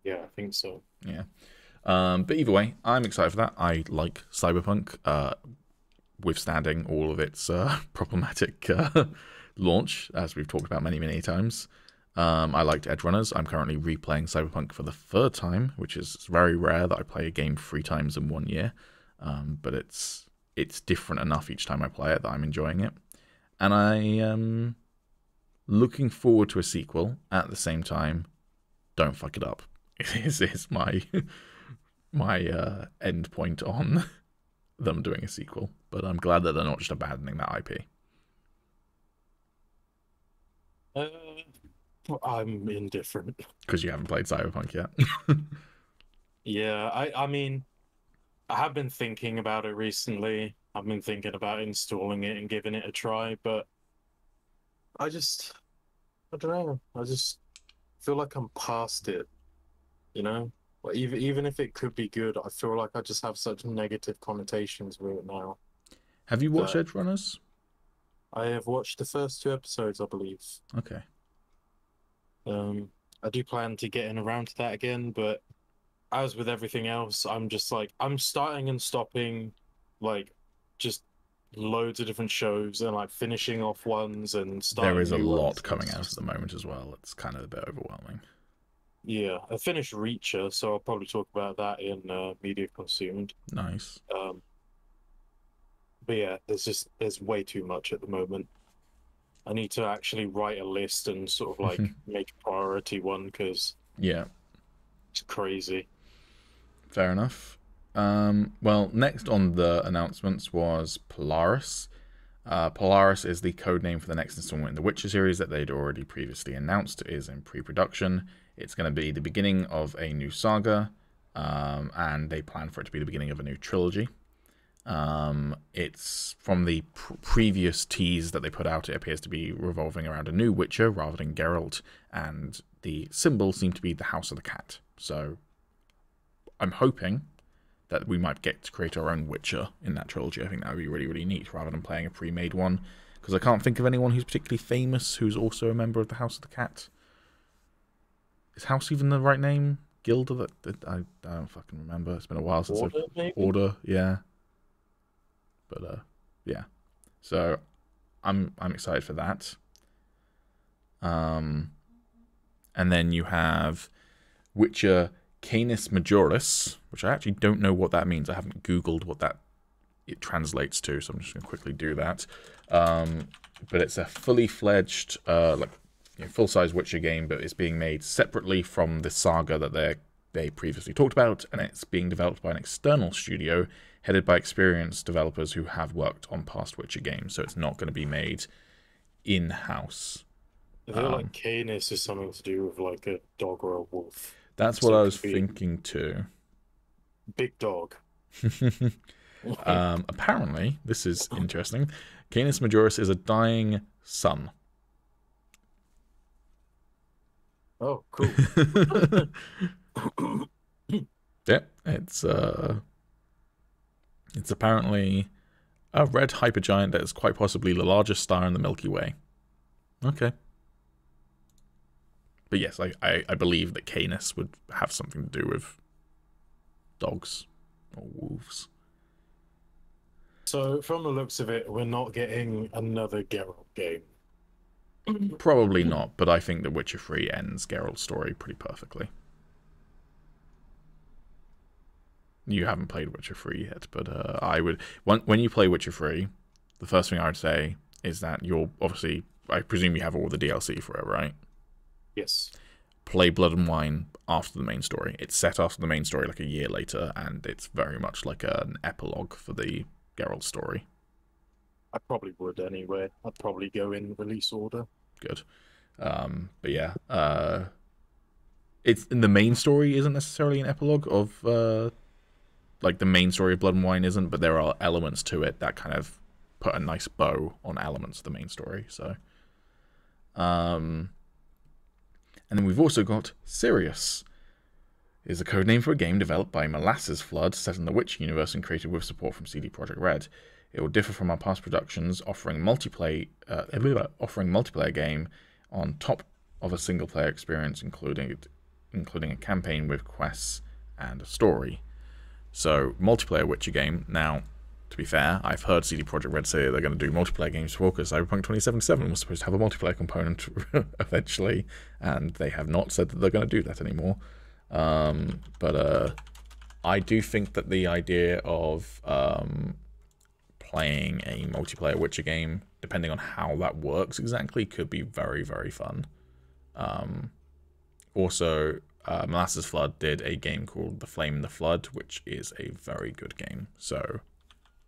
B: Yeah, I think so.
A: Yeah. But either way, I'm excited for that. I like Cyberpunk, withstanding all of its problematic launch, as we've talked about many, many times. I liked Edgerunners. I'm currently replaying Cyberpunk for the 3rd time, which is very rare that I play a game 3 times in 1 year. But it's different enough each time I play it that I'm enjoying it. And I am looking forward to a sequel. At the same time, don't fuck it up. Is my end point on them doing a sequel. But I'm glad that they're not just abandoning that IP.
B: I'm indifferent.
A: Because you haven't played Cyberpunk yet.
B: Yeah, I mean, I have been thinking about it recently. I've been thinking about installing it and giving it a try, but I don't know. I just feel like I'm past it, you know? Like even if it could be good, I feel like I just have such negative connotations with it now.
A: Have you watched Edgerunners?
B: I have watched the first 2 episodes, I believe.
A: Okay.
B: I do plan to get around to that again, but as with everything else, I'm just like, I'm starting and stopping, like, just loads of different shows and like finishing off ones and starting.
A: There is a
B: new
A: lot
B: ones.
A: coming out at the moment as well. It's kind of a bit overwhelming.
B: Yeah, I finished Reacher, so I'll probably talk about that in Media Consumed.
A: Nice.
B: But yeah, there's way too much at the moment. I need to actually write a list and sort of like make a priority one because
A: yeah,
B: it's crazy.
A: Fair enough. Well, next on the announcements was Polaris. Polaris is the code name for the next installment in the Witcher series that they'd already previously announced is in pre-production. It's going to be the beginning of a new saga, and they plan for it to be the beginning of a new trilogy. It's from the previous tease that they put out, it appears to be revolving around a new Witcher rather than Geralt, and the symbol seemed to be the House of the Cat. So I'm hoping that we might get to create our own Witcher in that trilogy. I think that would be really, really neat, rather than playing a pre-made one, because I can't think of anyone who's particularly famous who's also a member of the House of the Cat. Is House even the right name? Gilda? I don't fucking remember. It's been a while since Order, yeah. But yeah. So I'm excited for that. And then you have Witcher Canis Majoris, which I actually don't know what that means. I haven't Googled what it translates to, so I'm just going to quickly do that. But it's a fully fledged, full-size Witcher game, but it's being made separately from the saga that they previously talked about, and it's being developed by an external studio headed by experienced developers who have worked on past Witcher games, so it's not going to be made in-house.
B: I feel like Canis is something to do with like a dog or a wolf.
A: That's what I was thinking too.
B: Big dog.
A: Apparently, this is interesting. Canis Majoris is a dying sun.
B: Oh, cool.
A: Yeah, it's apparently a red hypergiant that is quite possibly the largest star in the Milky Way. Okay. But yes, I believe that Canis would have something to do with dogs or wolves.
B: So, from the looks of it, we're not getting another Geralt game.
A: Probably not, but I think that Witcher 3 ends Geralt's story pretty perfectly. You haven't played Witcher 3 yet, but I would... When you play Witcher 3, the first thing I would say is that you're obviously I presume you have all the DLC for it, right?
B: Yes.
A: Play Blood and Wine after the main story. It's set after the main story like a year later, and it's very much like an epilogue for the Geralt story.
B: I probably would anyway. I'd probably go in release order.
A: Good. But yeah, it's in the main story isn't necessarily an epilogue of like the main story of Blood and Wine isn't, but there are elements to it that kind of put a nice bow on elements of the main story. So, and then we've also got Sirius. Is a code name for a game developed by Molasses Flood, set in the Witch universe and created with support from CD Projekt Red. It will differ from our past productions, offering multiplayer game on top of a single-player experience, including a campaign with quests and a story. So, multiplayer Witcher game. Now, to be fair, I've heard CD Projekt Red say they're going to do multiplayer games for because Cyberpunk 2077 was supposed to have a multiplayer component eventually, and they have not said that they're going to do that anymore. But I do think that the idea of playing a multiplayer Witcher game, depending on how that works exactly, could be very, very fun. Also, Molasses Flood did a game called The Flame in the Flood, which is a very good game. So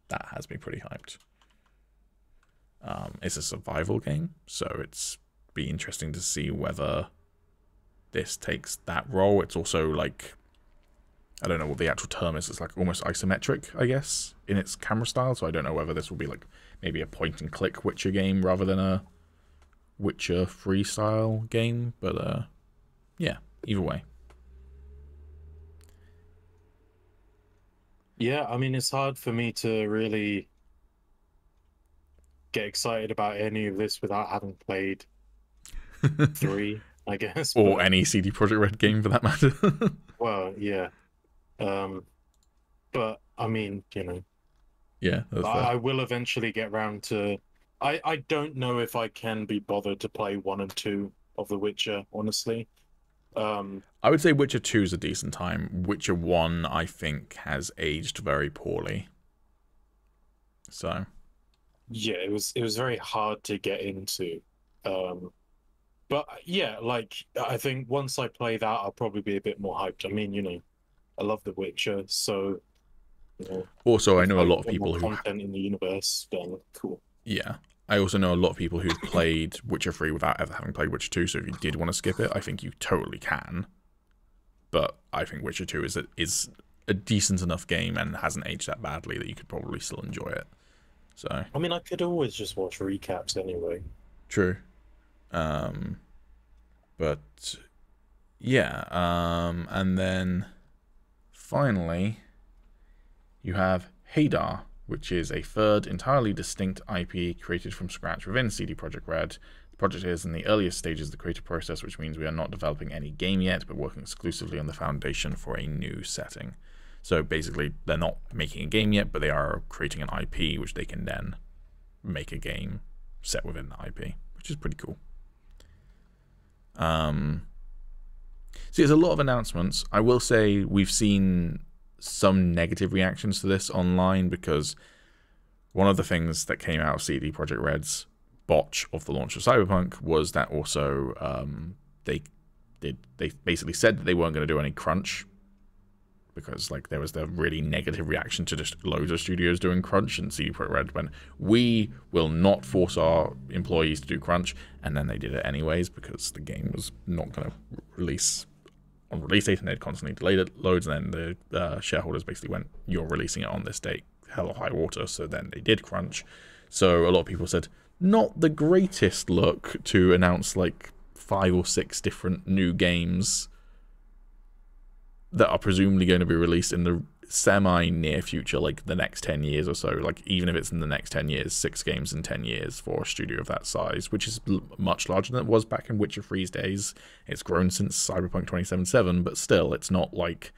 A: that has me pretty hyped. It's a survival game, so it's be interesting to see whether this takes that role. It's also like, I don't know what the actual term is. It's like almost isometric, I guess, in its camera style. So I don't know whether this will be like maybe a point and click Witcher game rather than a Witcher freestyle game. But yeah, either way.
B: Yeah, I mean, it's hard for me to really get excited about any of this without having played 3, I guess.
A: Or any CD Projekt Red game for that matter.
B: Well, yeah. But, I mean, you know.
A: Yeah, that's fair.
B: I will eventually get round to... I don't know if I can be bothered to play 1 and 2 of The Witcher, honestly.
A: I would say Witcher 2 is a decent time. Witcher 1, I think, has aged very poorly. So...
B: yeah, it was very hard to get into. But yeah, like, I think once I play that, I'll probably be a bit more hyped. I mean, you know, I love The Witcher, so, you know.
A: Also, I know a lot of people who...
B: content in the universe, then cool.
A: Yeah. I also know a lot of people who've played Witcher 3 without ever having played Witcher 2, so if you did want to skip it, I think you totally can. But I think Witcher 2 is a decent enough game and hasn't aged that badly that you could probably still enjoy it. So
B: I mean, I could always just watch recaps anyway.
A: True. But yeah, and then finally you have Hadar, which is a third entirely distinct IP created from scratch within CD Projekt Red. The project is in the earliest stages of the creative process, which means we are not developing any game yet, but working exclusively on the foundation for a new setting. So basically, they're not making a game yet, but they are creating an IP, which they can then make a game set within the IP, which is pretty cool. See, there's a lot of announcements. I will say we've seen some negative reactions to this online because one of the things that came out of CD Projekt Red's botch of the launch of Cyberpunk was that also they basically said that they weren't going to do any crunch because like there was the really negative reaction to just loads of studios doing crunch, and CD Projekt Red went, we will not force our employees to do crunch, and then they did it anyways because the game was not going to release on release date, and they'd constantly delayed it loads, and then the shareholders basically went, you're releasing it on this date, hell or high water. So then they did crunch. So a lot of people said, not the greatest look to announce like 5 or 6 different new games that are presumably going to be released in the semi-near future, like the next 10 years or so. Like, even if it's in the next 10 years, 6 games in 10 years for a studio of that size, which is much larger than it was back in Witcher 3's days. It's grown since Cyberpunk 2077, but still, it's not like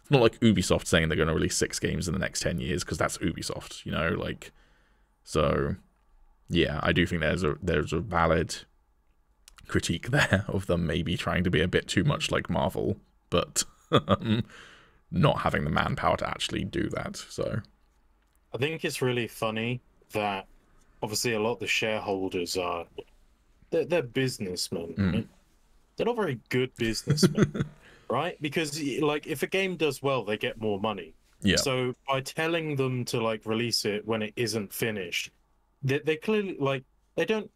A: Ubisoft saying they're going to release 6 games in the next 10 years, because that's Ubisoft, you know, like, so, yeah, I do think there's a valid critique there of them maybe trying to be a bit too much like Marvel, but not having the manpower to actually do that. So
B: I think it's really funny that obviously a lot of the shareholders are they're businessmen.
A: Mm.
B: Right? They're not very good businessmen, right? Because like if a game does well, they get more money.
A: Yeah.
B: So by telling them to like release it when it isn't finished, they clearly like they don't.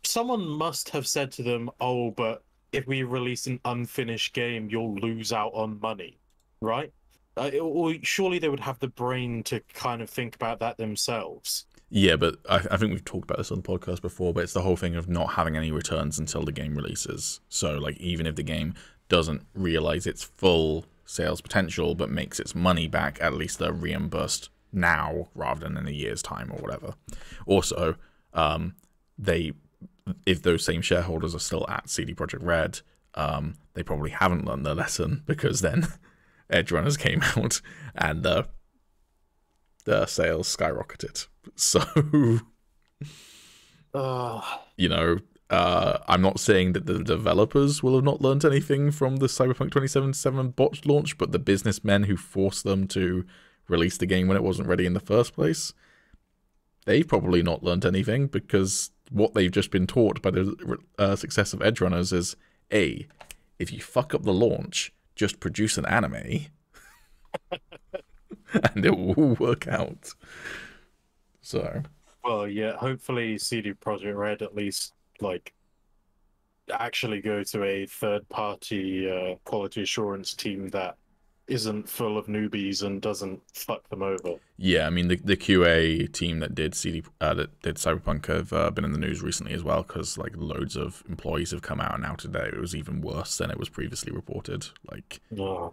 B: Someone must have said to them, "Oh, but if we release an unfinished game, you'll lose out on money," right? Or surely they would have the brain to kind of think about that themselves.
A: Yeah, but I think we've talked about this on the podcast before, but it's the whole thing of not having any returns until the game releases. So, like, even if the game doesn't realize its full sales potential, but makes its money back, at least they're reimbursed now rather than in a year's time or whatever. Also, if those same shareholders are still at CD Projekt Red, they probably haven't learned their lesson, because then Edgerunners came out and the sales skyrocketed. So, you know, I'm not saying that the developers will have not learned anything from the Cyberpunk 2077 botched launch, but the businessmen who forced them to release the game when it wasn't ready in the first place, they've probably not learned anything, because what they've just been taught by the success of Edgerunners is, A, if you fuck up the launch, just produce an anime, and it will work out. So,
B: well, yeah, hopefully CD Projekt Red at least like actually go to a third-party quality assurance team that isn't full of newbies and doesn't fuck them over.
A: Yeah, I mean the QA team that did that did Cyberpunk have been in the news recently as well, because like loads of employees have come out and now today it was even worse than it was previously reported. Like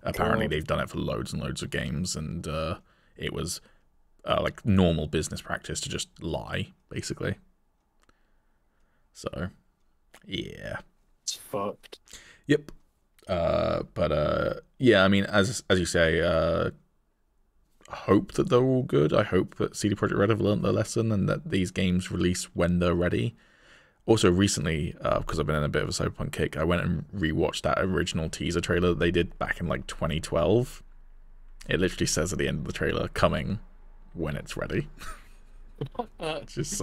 A: apparently they've done it for loads and loads of games, and it was like normal business practice to just lie, basically. So yeah,
B: it's fucked.
A: Yep. Yeah, I mean, as you say, I hope that they're all good. I hope that CD Projekt Red have learned their lesson and that these games release when they're ready. Also, recently, because I've been in a bit of a Cyberpunk kick, I went and rewatched that original teaser trailer that they did back in like 2012. It literally says at the end of the trailer, "Coming when it's ready." Just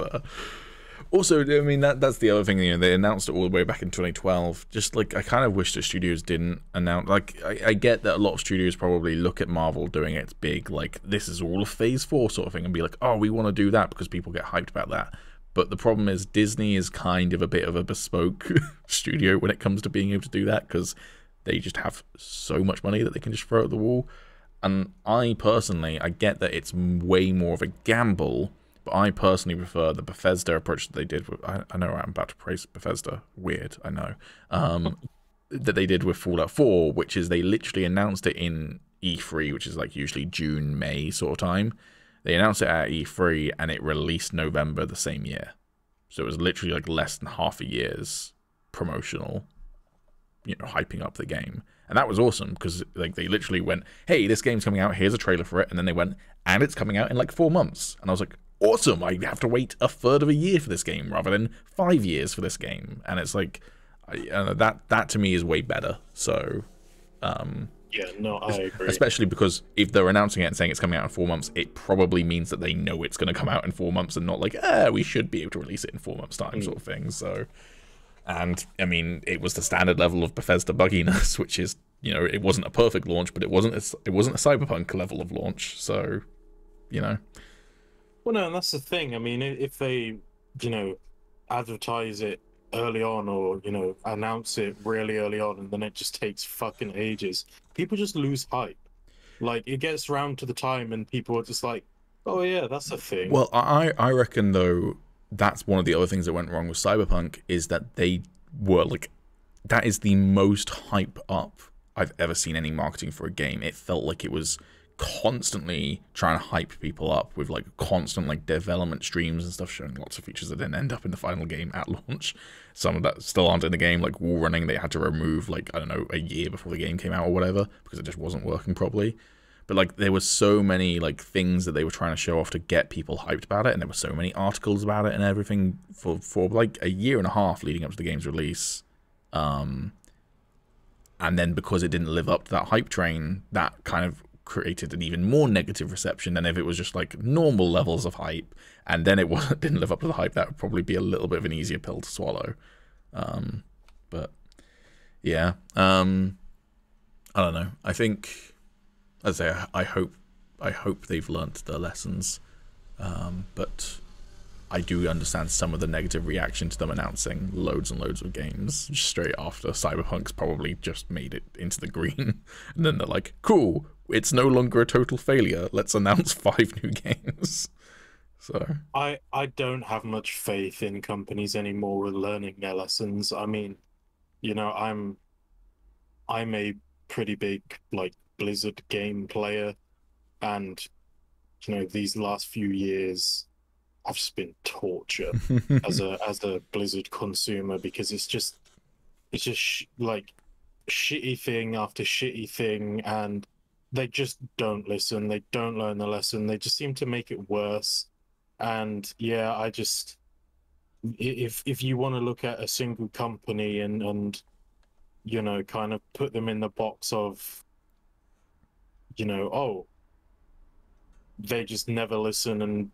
A: also, I mean, that's the other thing, you know, they announced it all the way back in 2012. Just, like, I kind of wish the studios didn't announce, like, I get that a lot of studios probably look at Marvel doing its big, like, this is all of Phase 4 sort of thing, and be like, oh, we want to do that because people get hyped about that. But the problem is Disney is kind of a bit of a bespoke studio when it comes to being able to do that, because they just have so much money that they can just throw at the wall. And I get that it's way more of a gamble, but I personally prefer the Bethesda approach that they did with, I know I'm about to praise Bethesda, weird, I know, that they did with Fallout 4, which is they literally announced it in E3, which is like usually June, May sort of time. They announced it at E3 and it released November the same year. So it was literally like less than half a year's promotional, you know, hyping up the game. And that was awesome, because like they literally went, hey, this game's coming out, here's a trailer for it, and then they went, and it's coming out in like 4 months. And I was like, awesome, I have to wait a third of a year for this game rather than 5 years for this game. And it's like, that to me is way better. So,
B: yeah, no, I agree.
A: Especially because if they're announcing it and saying it's coming out in 4 months, it probably means that they know it's going to come out in 4 months and not like, we should be able to release it in 4 months' time sort of thing. So, and I mean, it was the standard level of Bethesda bugginess, which is, you know, it wasn't a perfect launch, but it wasn't a Cyberpunk level of launch. So, you know.
B: Well, no, and that's the thing. I mean, if they, you know, advertise it early on, or, you know, announce it really early on, and then it just takes fucking ages, people just lose hype. Like, it gets around to the time and people are just like, oh yeah, that's a thing.
A: Well, I reckon, though, that's one of the other things that went wrong with Cyberpunk, is that they were, like, that is the most hype up I've ever seen any marketing for a game. It felt like it was constantly trying to hype people up with like constant like development streams and stuff, showing lots of features that didn't end up in the final game at launch. Some of that still aren't in the game, like wall running they had to remove like, I don't know, a year before the game came out or whatever, because it just wasn't working properly. But like there was so many like things that they were trying to show off to get people hyped about it, and there were so many articles about it and everything for like a year and a half leading up to the game's release. And then because it didn't live up to that hype train, that kind of created an even more negative reception than if it was just like normal levels of hype, and then it didn't live up to the hype. That would probably be a little bit of an easier pill to swallow. But yeah, I don't know. I think, as I say, I hope they've learnt their lessons. But I do understand some of the negative reaction to them announcing loads and loads of games straight after Cyberpunk's probably just made it into the green. And then they're like, cool, it's no longer a total failure. Let's announce 5 new games. So
B: I don't have much faith in companies anymore with learning their lessons. I mean, you know, I'm a pretty big like Blizzard game player, and you know, these last few years have just been torture as a Blizzard consumer, because it's just like shitty thing after shitty thing, and they just don't listen. They don't learn the lesson. They just seem to make it worse. And yeah, I just, if you want to look at a single company and you know, kind of put them in the box of, you know, oh, they just never listen and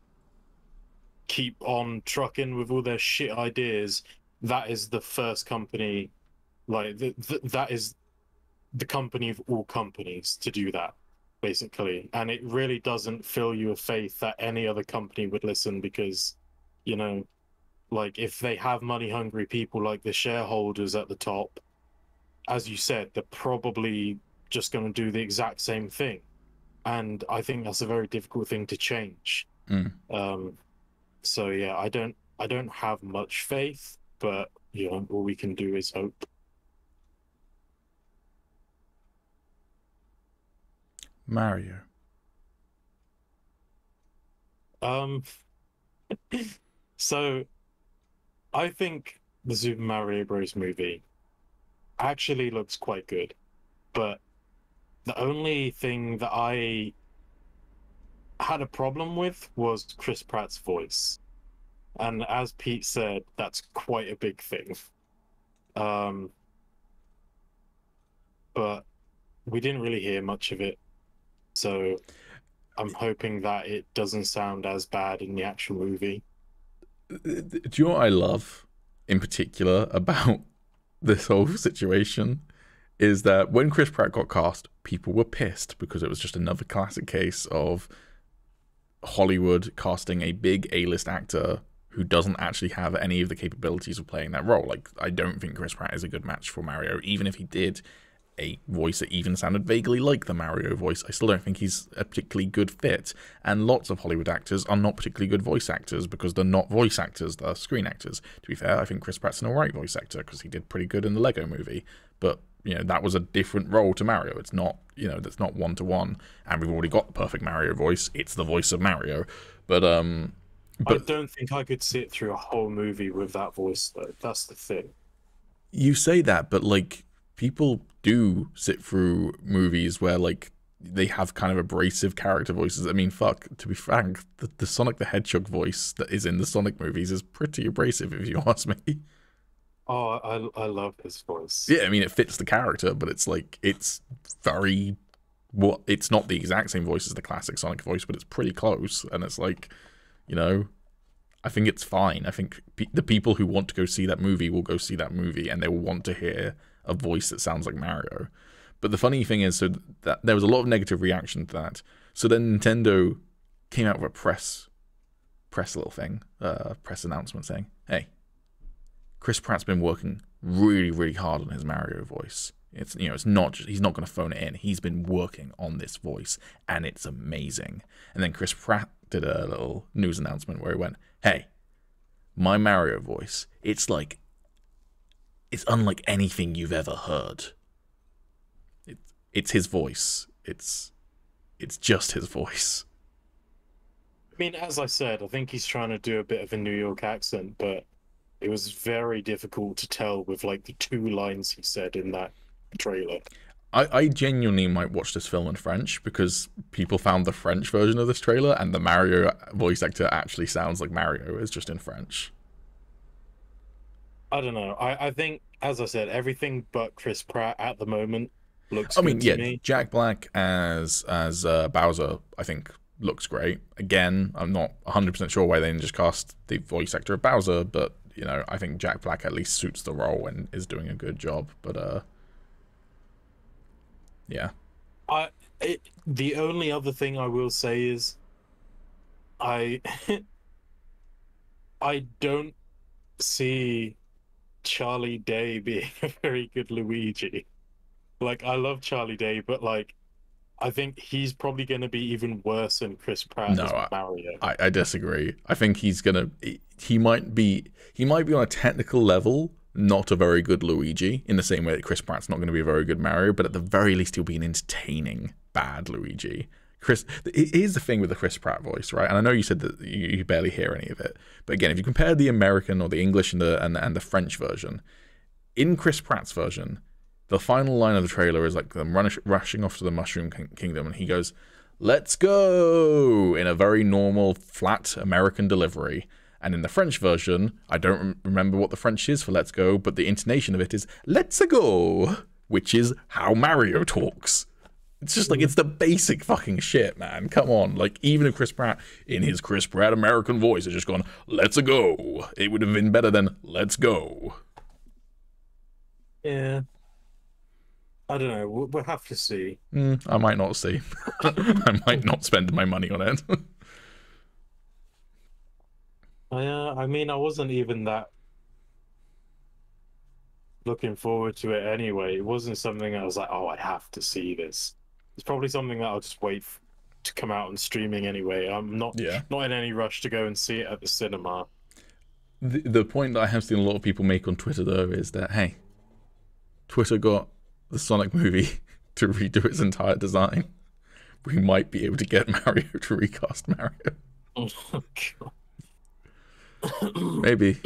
B: keep on trucking with all their shit ideas, that is the first company, like that is the company of all companies to do that, basically. And it really doesn't fill you with faith that any other company would listen, because, you know, like if they have money hungry people like the shareholders at the top, as you said, they're probably just going to do the exact same thing. And I think that's a very difficult thing to change. So yeah, I don't have much faith, but you know, all we can do is hope.
A: Mario.
B: So I think the Super Mario Bros. Movie actually looks quite good, but the only thing that I had a problem with was Chris Pratt's voice. And as Pete said, that's quite a big thing. But we didn't really hear much of it, so I'm hoping that it doesn't sound as bad in the actual movie.
A: Do you know what I love in particular about this whole situation? Is that when Chris Pratt got cast, people were pissed because it was just another classic case of Hollywood casting a big A-list actor who doesn't actually have any of the capabilities of playing that role. Like, I don't think Chris Pratt is a good match for Mario. Even if he did a voice that even sounded vaguely like the Mario voice, I still don't think he's a particularly good fit. And lots of Hollywood actors are not particularly good voice actors because they're not voice actors, they're screen actors. To be fair, I think Chris Pratt's an alright voice actor because he did pretty good in the Lego movie. But, you know, that was a different role to Mario. It's not, you know, that's not one-to-one. And we've already got the perfect Mario voice. It's the voice of Mario. But
B: I don't think I could sit through a whole movie with that voice, though. That's the thing.
A: You say that, but, like, people do sit through movies where, like, they have kind of abrasive character voices. I mean, fuck, to be frank, the Sonic the Hedgehog voice that is in the Sonic movies is pretty abrasive, if you ask me.
B: Oh, I love his voice.
A: Yeah, I mean, it fits the character, but it's, like, it's very... Well, it's not the exact same voice as the classic Sonic voice, but it's pretty close, and it's like... You know, I think it's fine. I think the people who want to go see that movie will go see that movie, and they will want to hear a voice that sounds like Mario. But the funny thing is, so that there was a lot of negative reaction to that. So then Nintendo came out with a press little thing, press announcement saying, "Hey, Chris Pratt's been working really, really hard on his Mario voice. It's, you know, it's not just, he's not going to phone it in. He's been working on this voice, and it's amazing." And then Chris Pratt did a little news announcement where he went, "Hey, my Mario voice, it's unlike anything you've ever heard. It's his voice. It's just his voice."
B: I mean, as I said, I think he's trying to do a bit of a New York accent, but it was very difficult to tell with, like, the 2 lines he said in that trailer.
A: I genuinely might watch this film in French because people found the French version of this trailer and the Mario voice actor actually sounds like Mario. It's just in French.
B: I don't know. I think, as I said, everything but Chris Pratt at the moment looks
A: I mean,
B: good
A: yeah,
B: to me.
A: Jack Black as Bowser, I think, looks great. Again, I'm not 100% sure why they didn't just cast the voice actor of Bowser, but you know, I think Jack Black at least suits the role and is doing a good job. But yeah.
B: The only other thing I will say is I I don't see Charlie Day being a very good Luigi. Like, I love Charlie Day, but like, I think he's probably going to be even worse than Chris Pratt as Mario.
A: I disagree. I think he might be on a technical level not a very good Luigi, in the same way that Chris Pratt's not going to be a very good Mario, but at the very least he'll be an entertaining bad Luigi. Here's the thing with the Chris Pratt voice, right? And I know you said that you barely hear any of it, but again, if you compare the American or the English and the French version, in Chris Pratt's version, the final line of the trailer is like them rushing off to the Mushroom Kingdom, and he goes, "Let's go," in a very normal, flat American delivery. And in the French version, I don't remember what the French is for "let's go," but the intonation of it is "let's go," which is how Mario talks. It's just like, it's the basic fucking shit, man. Come on. Like, even if Chris Pratt, in his Chris Pratt American voice, had just gone, "let's go," it would have been better than "let's go."
B: Yeah. I don't know. We'll have to see.
A: I might not see. I might not spend my money on it.
B: I mean, I wasn't even that looking forward to it anyway. It wasn't something I was like, oh, I have to see this. It's probably something that I'll just wait to come out on streaming anyway. I'm not in any rush to go and see it at the cinema.
A: The point that I have seen a lot of people make on Twitter, though, is that, hey, Twitter got the Sonic movie to redo its entire design. We might be able to get Mario to recast Mario.
B: Oh, God.
A: Maybe.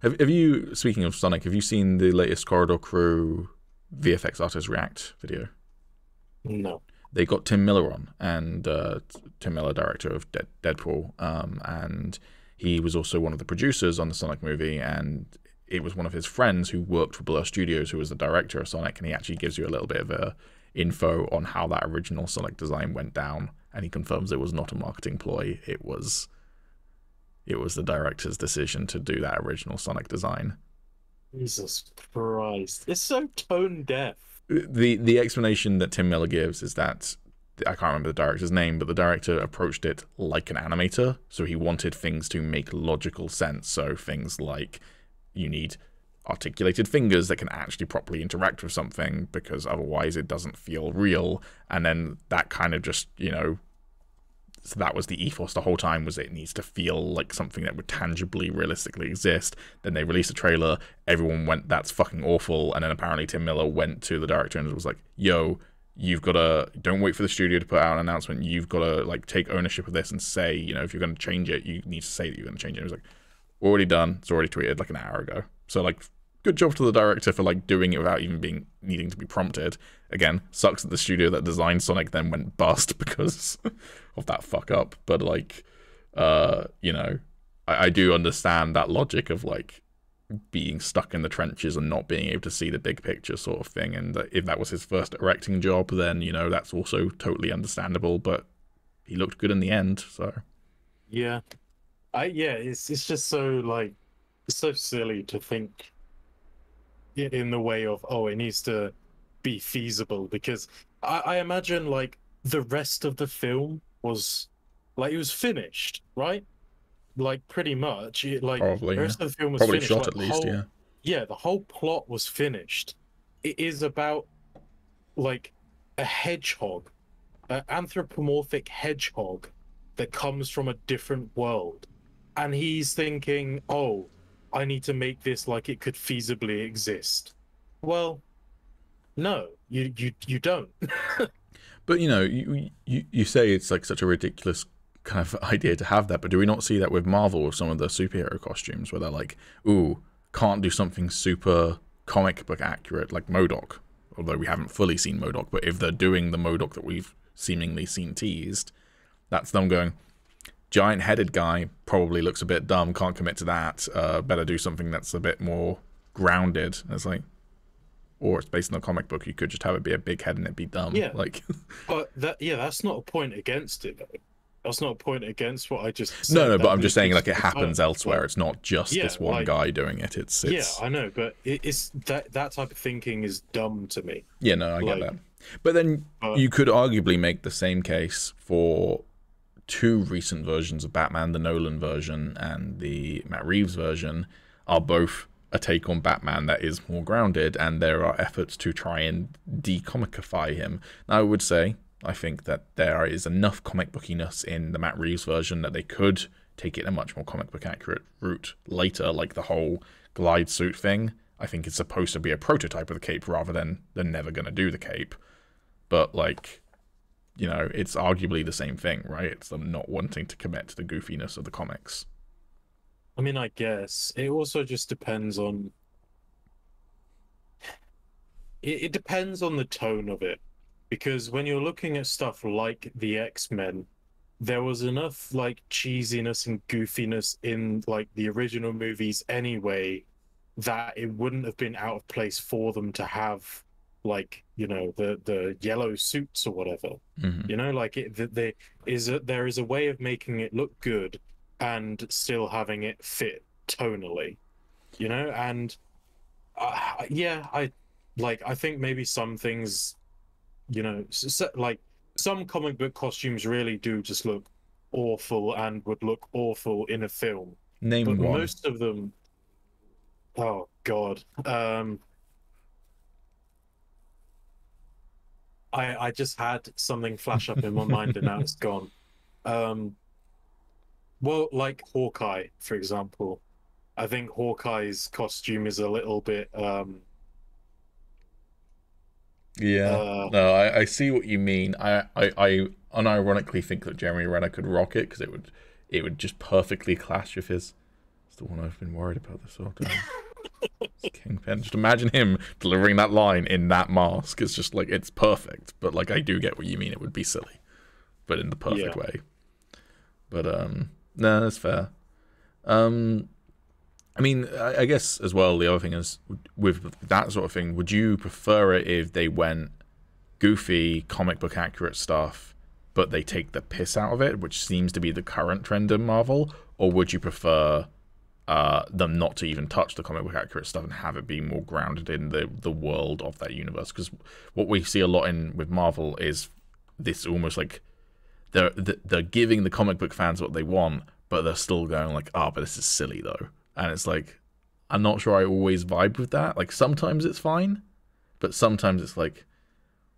A: Have you, speaking of Sonic, have you seen the latest Corridor Crew VFX artist react video?
B: No.
A: They got Tim Miller on, and Tim Miller, director of Deadpool, and he was also one of the producers on the Sonic movie, and it was one of his friends who worked for Blur Studios who was the director of Sonic, and he actually gives you a little bit of info on how that original Sonic design went down, and he confirms it was not a marketing ploy. It was the director's decision to do that original Sonic design.
B: Jesus Christ. It's so tone deaf.
A: The explanation that Tim Miller gives is that, I can't remember the director's name, but the director approached it like an animator, so he wanted things to make logical sense. So things like, you need articulated fingers that can actually properly interact with something, because otherwise it doesn't feel real. And then that kind of just, so that was the ethos the whole time, was it needs to feel like something that would tangibly, realistically exist. Then they released a trailer, everyone went, "that's fucking awful," and then apparently Tim Miller went to the director and was like, "Yo, you've got to, don't wait for the studio to put out an announcement, you've got to like take ownership of this and say, if you're going to change it, you need to say that you're going to change it." It was like, already done, it's already tweeted like an hour ago. So like, good job to the director for like doing it without even needing to be prompted. Again, sucks that the studio that designed Sonic then went bust because of that fuck up. But like, I do understand that logic of like being stuck in the trenches and not being able to see the big picture sort of thing. And if that was his first directing job, then that's also totally understandable. But he looked good in the end, so
B: yeah, it's just so like, it's so silly to think it in the way of, oh, it needs to be feasible, because I imagine like the rest of the film was like, it was finished, right? Like pretty much,
A: probably,
B: the rest of the film was
A: probably
B: finished.
A: shot
B: Like,
A: at least,
B: yeah, the whole plot was finished. It is about like a hedgehog, an anthropomorphic hedgehog that comes from a different world, and he's thinking, oh, I need to make this like it could feasibly exist. Well, no, you don't.
A: But you say it's like such a ridiculous kind of idea to have that, but do we not see that with Marvel with some of the superhero costumes where they're like, ooh, can't do something super comic book accurate like MODOK, although we haven't fully seen MODOK, but if they're doing the MODOK that we've seemingly seen teased, that's them going, giant-headed guy probably looks a bit dumb, can't commit to that, better do something that's a bit more grounded. And it's like, or it's based on a comic book, you could just have it be a big head and it be dumb.
B: Yeah,
A: like,
B: but that's not a point against it though. that's not a point against what I just said.
A: No, but
B: that
A: I'm just saying, like, it
B: it's
A: happens elsewhere.
B: like,
A: It's not just
B: yeah,
A: this one
B: like,
A: guy doing it. It's
B: yeah, I know, but it's that type of thinking is dumb to me.
A: yeah, no, I get
B: Like,
A: that. But then you could arguably make the same case for two recent versions of Batman, the Nolan version and the Matt Reeves version, are both a take on Batman that is more grounded, and there are efforts to try and decomicify him. Now, I would say, I think that there is enough comic bookiness in the Matt Reeves version that they could take it a much more comic book accurate route later, like the whole glide suit thing. I think it's supposed to be a prototype of the cape rather than they're never going to do the cape. But, like, you know, it's arguably the same thing, right? It's them not wanting to commit to the goofiness of the comics.
B: I mean, I guess it also just depends on. It depends on the tone of it, because when you're looking at stuff like the X-Men, there was enough like cheesiness and goofiness in like the original movies anyway, that it wouldn't have been out of place for them to have like, you know, the yellow suits or whatever.
A: Mm-hmm.
B: You know, like there is a way of making it look good and still having it fit tonally, you know. And yeah, I think maybe some things, you know, like some comic book costumes really do just look awful and would look awful in a film.
A: Name
B: But
A: one.
B: most of them, oh God, I just had something flash up in my mind and now it's gone. Well, like Hawkeye, for example. I think Hawkeye's costume is a little bit
A: Yeah. No, I see what you mean. I unironically think that Jeremy Renner could rock it because it would just perfectly clash with his. It's the one I've been worried about this whole time. Kingpin. Just imagine him delivering that line in that mask. It's just like, it's perfect. But like, I do get what you mean. It would be silly, but in the perfect way. But no, that's fair. I mean, I guess as well, the other thing is, with that sort of thing, would you prefer it if they went goofy, comic book accurate stuff, but they take the piss out of it, which seems to be the current trend in Marvel? Or would you prefer them not to even touch the comic book accurate stuff and have it be more grounded in the world of that universe? Because what we see a lot in with Marvel is this almost like they're giving the comic book fans what they want, but they're still going like, but this is silly though. And it's like, I'm not sure I always vibe with that. Like, sometimes it's fine, but sometimes it's like,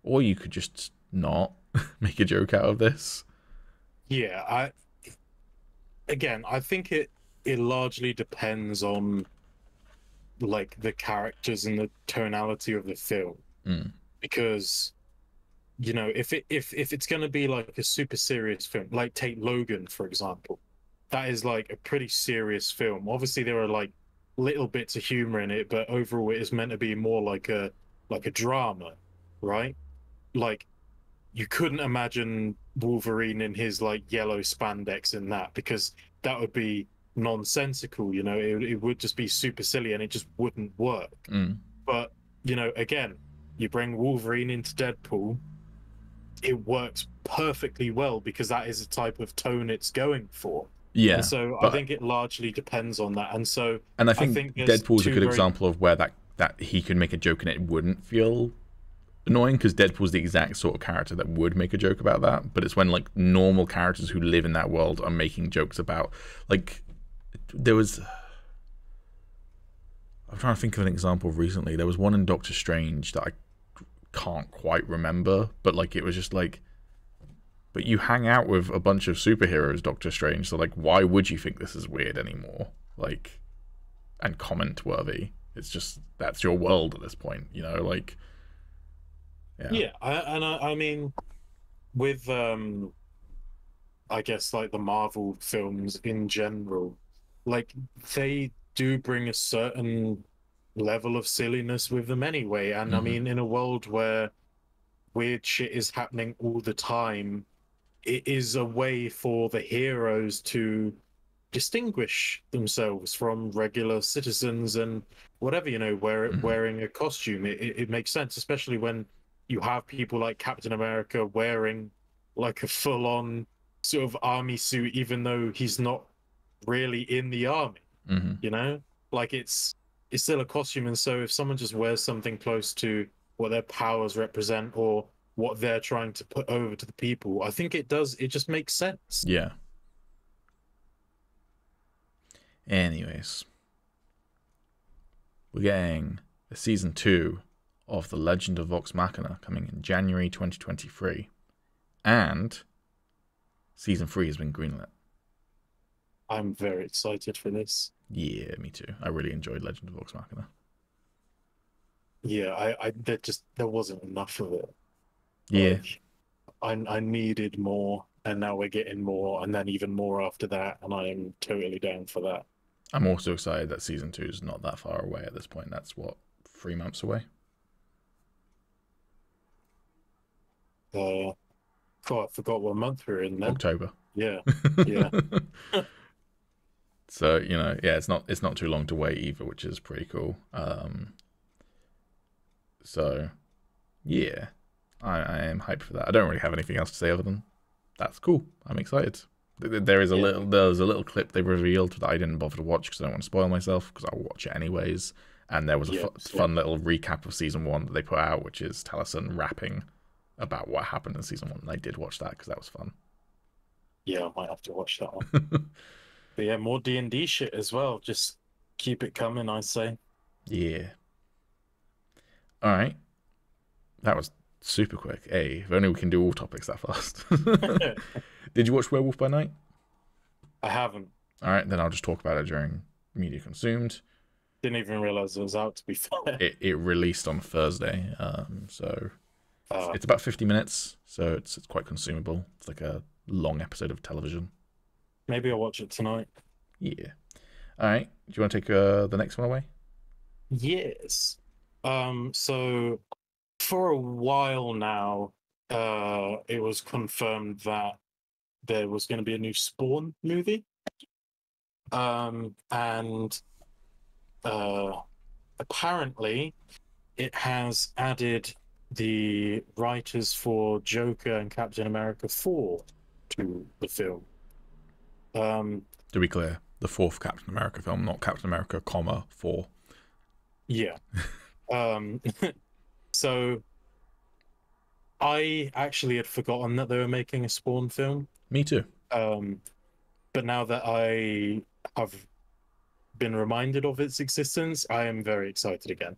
A: or you could just not make a joke out of this.
B: Yeah, I think it largely depends on like the characters and the tonality of the film. Because, you know, if it's going to be like a super serious film, like take Logan for example, that is like a pretty serious film. Obviously there are like little bits of humor in it, but overall it is meant to be more like a drama, right? Like, you couldn't imagine Wolverine in his like yellow spandex in that, because that would be nonsensical, you know. It would just be super silly and it just wouldn't work. But, you know, again, you bring Wolverine into Deadpool, it works perfectly well because that is the type of tone it's going for.
A: Yeah.
B: And so I think it largely depends on that. And so
A: I think Deadpool's a good example of where that he could make a joke and it wouldn't feel annoying, because Deadpool's the exact sort of character that would make a joke about that. But it's when like normal characters who live in that world are making jokes about, like, there was, I'm trying to think of an example recently. There was one in Doctor Strange that I can't quite remember, but like, it was just like, but you hang out with a bunch of superheroes, Doctor Strange, so like, why would you think this is weird anymore? Like, and comment worthy. It's just, that's your world at this point, you know, like, yeah.
B: I mean, with I guess like the Marvel films in general, like they do bring a certain level of silliness with them anyway. And I mean, in a world where weird shit is happening all the time, it is a way for the heroes to distinguish themselves from regular citizens and whatever, you know, wearing a costume. It makes sense, especially when you have people like Captain America wearing like a full-on sort of army suit, even though he's not really in the army.
A: Mm-hmm.
B: You know, like it's still a costume, and so if someone just wears something close to what their powers represent or what they're trying to put over to the people, I think it does. It just makes sense.
A: Yeah. Anyways, we're getting a season 2 of The Legend of Vox Machina coming in January 2023, and season 3 has been greenlit.
B: I'm very excited for this.
A: Yeah, me too. I really enjoyed Legend of Vox Machina.
B: Yeah, there wasn't enough of it.
A: Yeah.
B: Like, I needed more, and now we're getting more, and then even more after that, and I am totally down for that.
A: I'm also excited that season 2 is not that far away at this point. That's what, 3 months away?
B: God, I forgot what month we're in then.
A: October.
B: Yeah, yeah.
A: So, you know, yeah, it's not too long to wait either, which is pretty cool. So, yeah, I am hyped for that. I don't really have anything else to say other than that's cool. I'm excited. There's a little clip they revealed that I didn't bother to watch because I don't want to spoil myself because I'll watch it anyways. And there was a fun little recap of season 1 that they put out, which is Taliesin rapping about what happened in season 1. And I did watch that because that was fun.
B: Yeah, I might have to watch that one. But yeah, more D&D shit as well. Just keep it coming, I say.
A: Yeah. All right. That was super quick. Hey, if only we can do all topics that fast. Did you watch Werewolf by Night?
B: I haven't.
A: All right, then I'll just talk about it during media consumed.
B: Didn't even realize it was out, to be fair.
A: It released on Thursday, so it's about 50 minutes, so it's quite consumable. It's like a long episode of television.
B: Maybe I'll watch it tonight.
A: Yeah. All right. Do you want to take the next one away?
B: Yes. So for a while now, it was confirmed that there was going to be a new Spawn movie. And apparently it has added the writers for Joker and Captain America 4 to the film.
A: To be clear, the 4th Captain America film, not Captain America, 4.
B: Yeah. So I actually had forgotten that they were making a Spawn film.
A: Me too.
B: But now that I have been reminded of its existence, I am very excited again.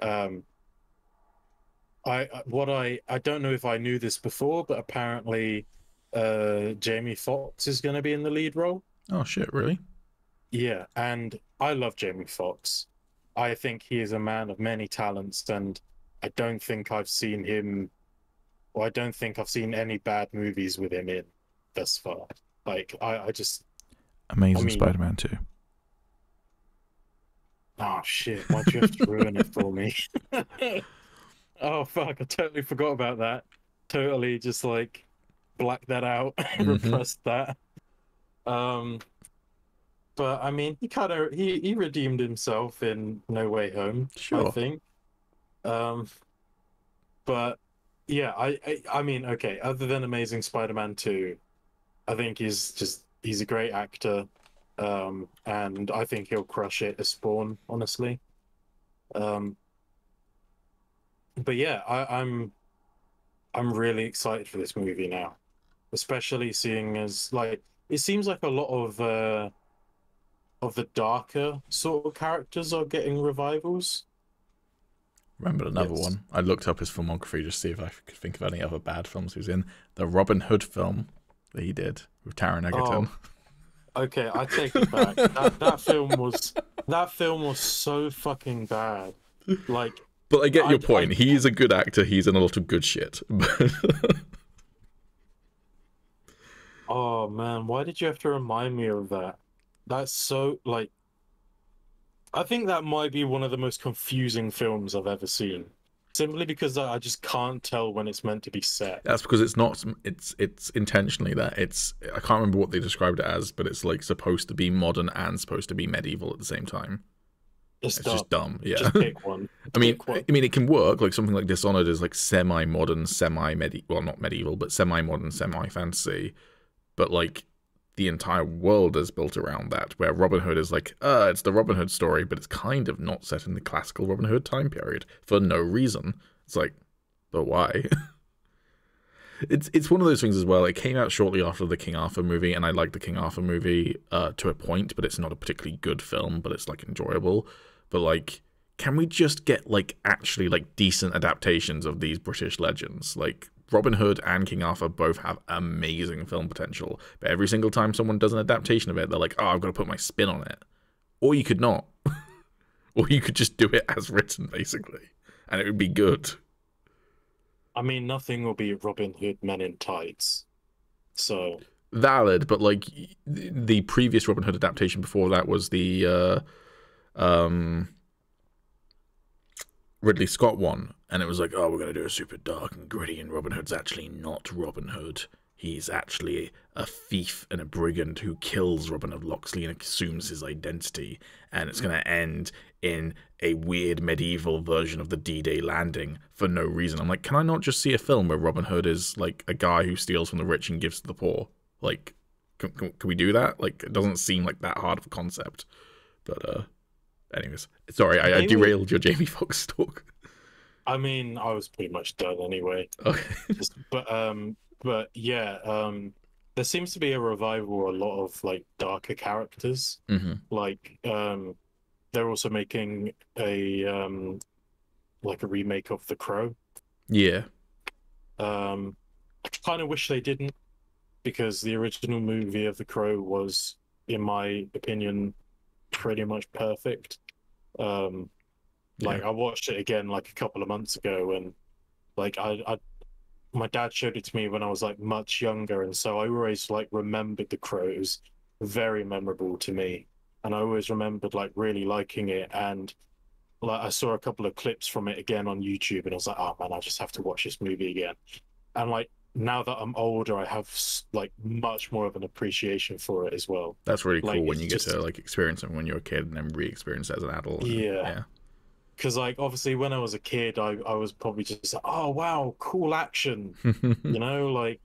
B: I don't know if I knew this before, but apparently Jamie Foxx is going to be in the lead role.
A: Oh shit, really?
B: Yeah, and I love Jamie Foxx. I think he is a man of many talents, and I don't think I've seen him, or I don't think I've seen any bad movies with him in thus far. Like, I just...
A: Amazing Spider-Man 2.
B: Oh shit, why'd you have to ruin it for me? Oh fuck, I totally forgot about that. Totally just like blacked that out, repressed that. But I mean, he redeemed himself in No Way Home,
A: sure.
B: I think. But yeah, I mean, okay, other than Amazing Spider-Man 2, I think he's a great actor. And I think he'll crush it as Spawn, honestly. But yeah, I'm really excited for this movie now, especially seeing as like it seems like a lot of the darker sort of characters are getting revivals.
A: Remember another one. I looked up his filmography just to see if I could think of any other bad films he was in. The Robin Hood film that he did with Taron Egerton.
B: Oh, okay, I take it back. that film was so fucking bad. Like,
A: but I get your point. He's a good actor. He's in a lot of good shit.
B: Oh man, why did you have to remind me of that? That's so like. I think that might be one of the most confusing films I've ever seen. Simply because I just can't tell when it's meant to be set.
A: That's because it's not. It's intentionally that it's. I can't remember what they described it as, but it's like supposed to be modern and supposed to be medieval at the same time. It's just dumb. Yeah.
B: Just pick one.
A: I mean, it can work. Like something like Dishonored is like semi-modern, semi-medieval. Well, not medieval, but semi-modern, semi-fantasy. but like the entire world is built around that, where Robin Hood is like, it's the Robin Hood story, but it's kind of not set in the classical Robin Hood time period for no reason. It's like, but why? It's one of those things as well. It came out shortly after the King Arthur movie, and I like the King Arthur movie to a point, but it's not a particularly good film, but it's like enjoyable. But like, can we just get like actually like decent adaptations of these British legends? Like Robin Hood and King Arthur both have amazing film potential, but every single time someone does an adaptation of it, they're like, oh, I've got to put my spin on it. Or you could not. Or you could just do it as written, basically, and it would be good.
B: I mean, nothing will be Robin Hood Men in Tights. So
A: valid, but like the previous Robin Hood adaptation before that was the Ridley Scott one, and it was like, oh, we're gonna do a super dark and gritty, and Robin Hood's actually not Robin Hood. He's actually a thief and a brigand who kills Robin Hood Locksley and assumes his identity, and it's gonna end in a weird medieval version of the D-Day landing for no reason. I'm like, can I not just see a film where Robin Hood is like a guy who steals from the rich and gives to the poor? Like, can we do that? Like, it doesn't seem like that hard of a concept. But anyways, sorry, I derailed your Jamie Foxx talk.
B: I mean, I was pretty much done anyway.
A: Okay.
B: But yeah, there seems to be a revival, a lot of like darker characters.
A: Mm-hmm.
B: Like, they're also making a like a remake of The Crow.
A: Yeah.
B: I kind of wish they didn't, because the original movie of The Crow was, in my opinion, pretty much perfect. Like I watched it again like a couple of months ago, and like my dad showed it to me when I was like much younger, and so I always like remembered The Crow. It was very memorable to me, and I always remembered like really liking it. And like I saw a couple of clips from it again on YouTube, and I was like, oh man, I just have to watch this movie again. And like now that I'm older, I have like much more of an appreciation for it as well.
A: That's really cool
B: like,
A: when you get to like experience it when you're a kid and then re-experience it as an adult.
B: Yeah. Because like obviously when I was a kid, I was probably just like, oh wow, cool action, you know, like.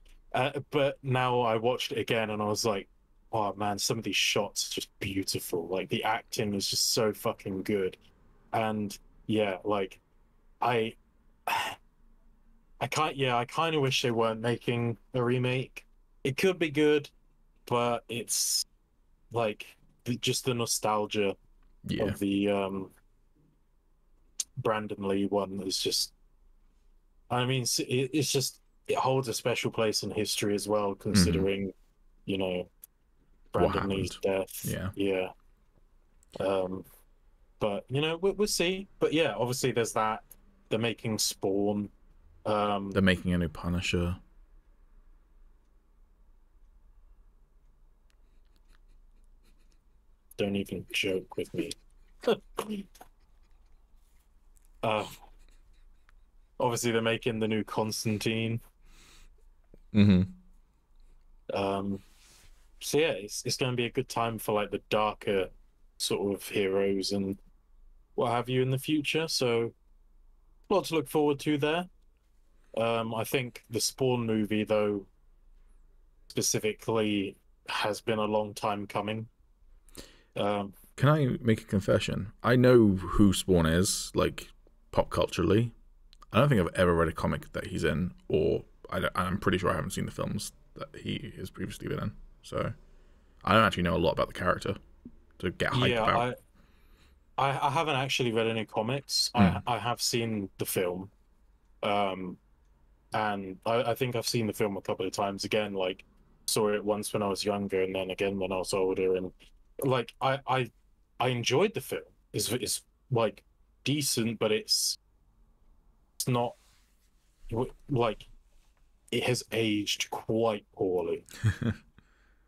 B: But now I watched it again, and I was like, oh man, some of these shots are just beautiful. Like the acting is just so fucking good, and yeah, like I I kind of wish they weren't making a remake. It could be good, but it's like just the nostalgia of the Brandon Lee one is just. I mean, it's just it holds a special place in history as well, considering you know Brandon Lee's death. Yeah. But you know we'll see. But yeah, obviously there's that. They're making Spawn.
A: They're making a new Punisher.
B: Don't even joke with me. Obviously they're making the new Constantine. So yeah, it's going to be a good time for like the darker sort of heroes and what have you in the future. So a lot to look forward to there. I think the Spawn movie, though, specifically, has been a long time coming.
A: Can I make a confession? I know who Spawn is, like, pop culturally. I don't think I've ever read a comic that he's in, or I'm pretty sure I haven't seen the films that he has previously been in. So I don't actually know a lot about the character to get hyped about.
B: I haven't actually read any comics. I have seen the film. And I think I've seen the film a couple of times. Again, like saw it once when I was younger, and then again when I was older. And like I enjoyed the film. It's like decent, but it's not like it has aged quite poorly.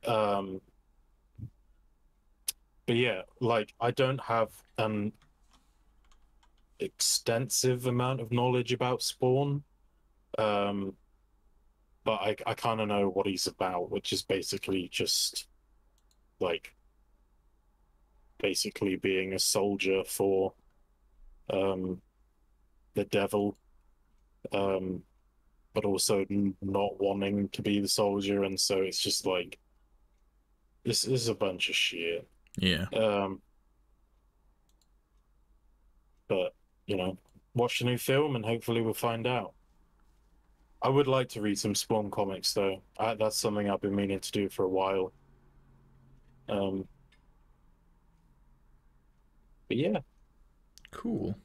B: But yeah, like I don't have an extensive amount of knowledge about Spawn. But I kind of know what he's about, which is basically just like basically being a soldier for the devil. but also not wanting to be the soldier, and so it's just like this is a bunch of shit.
A: Yeah.
B: But watch the new film and hopefully we'll find out. I would like to read some Spawn comics though. That's something I've been meaning to do for a while. But yeah.
A: Cool.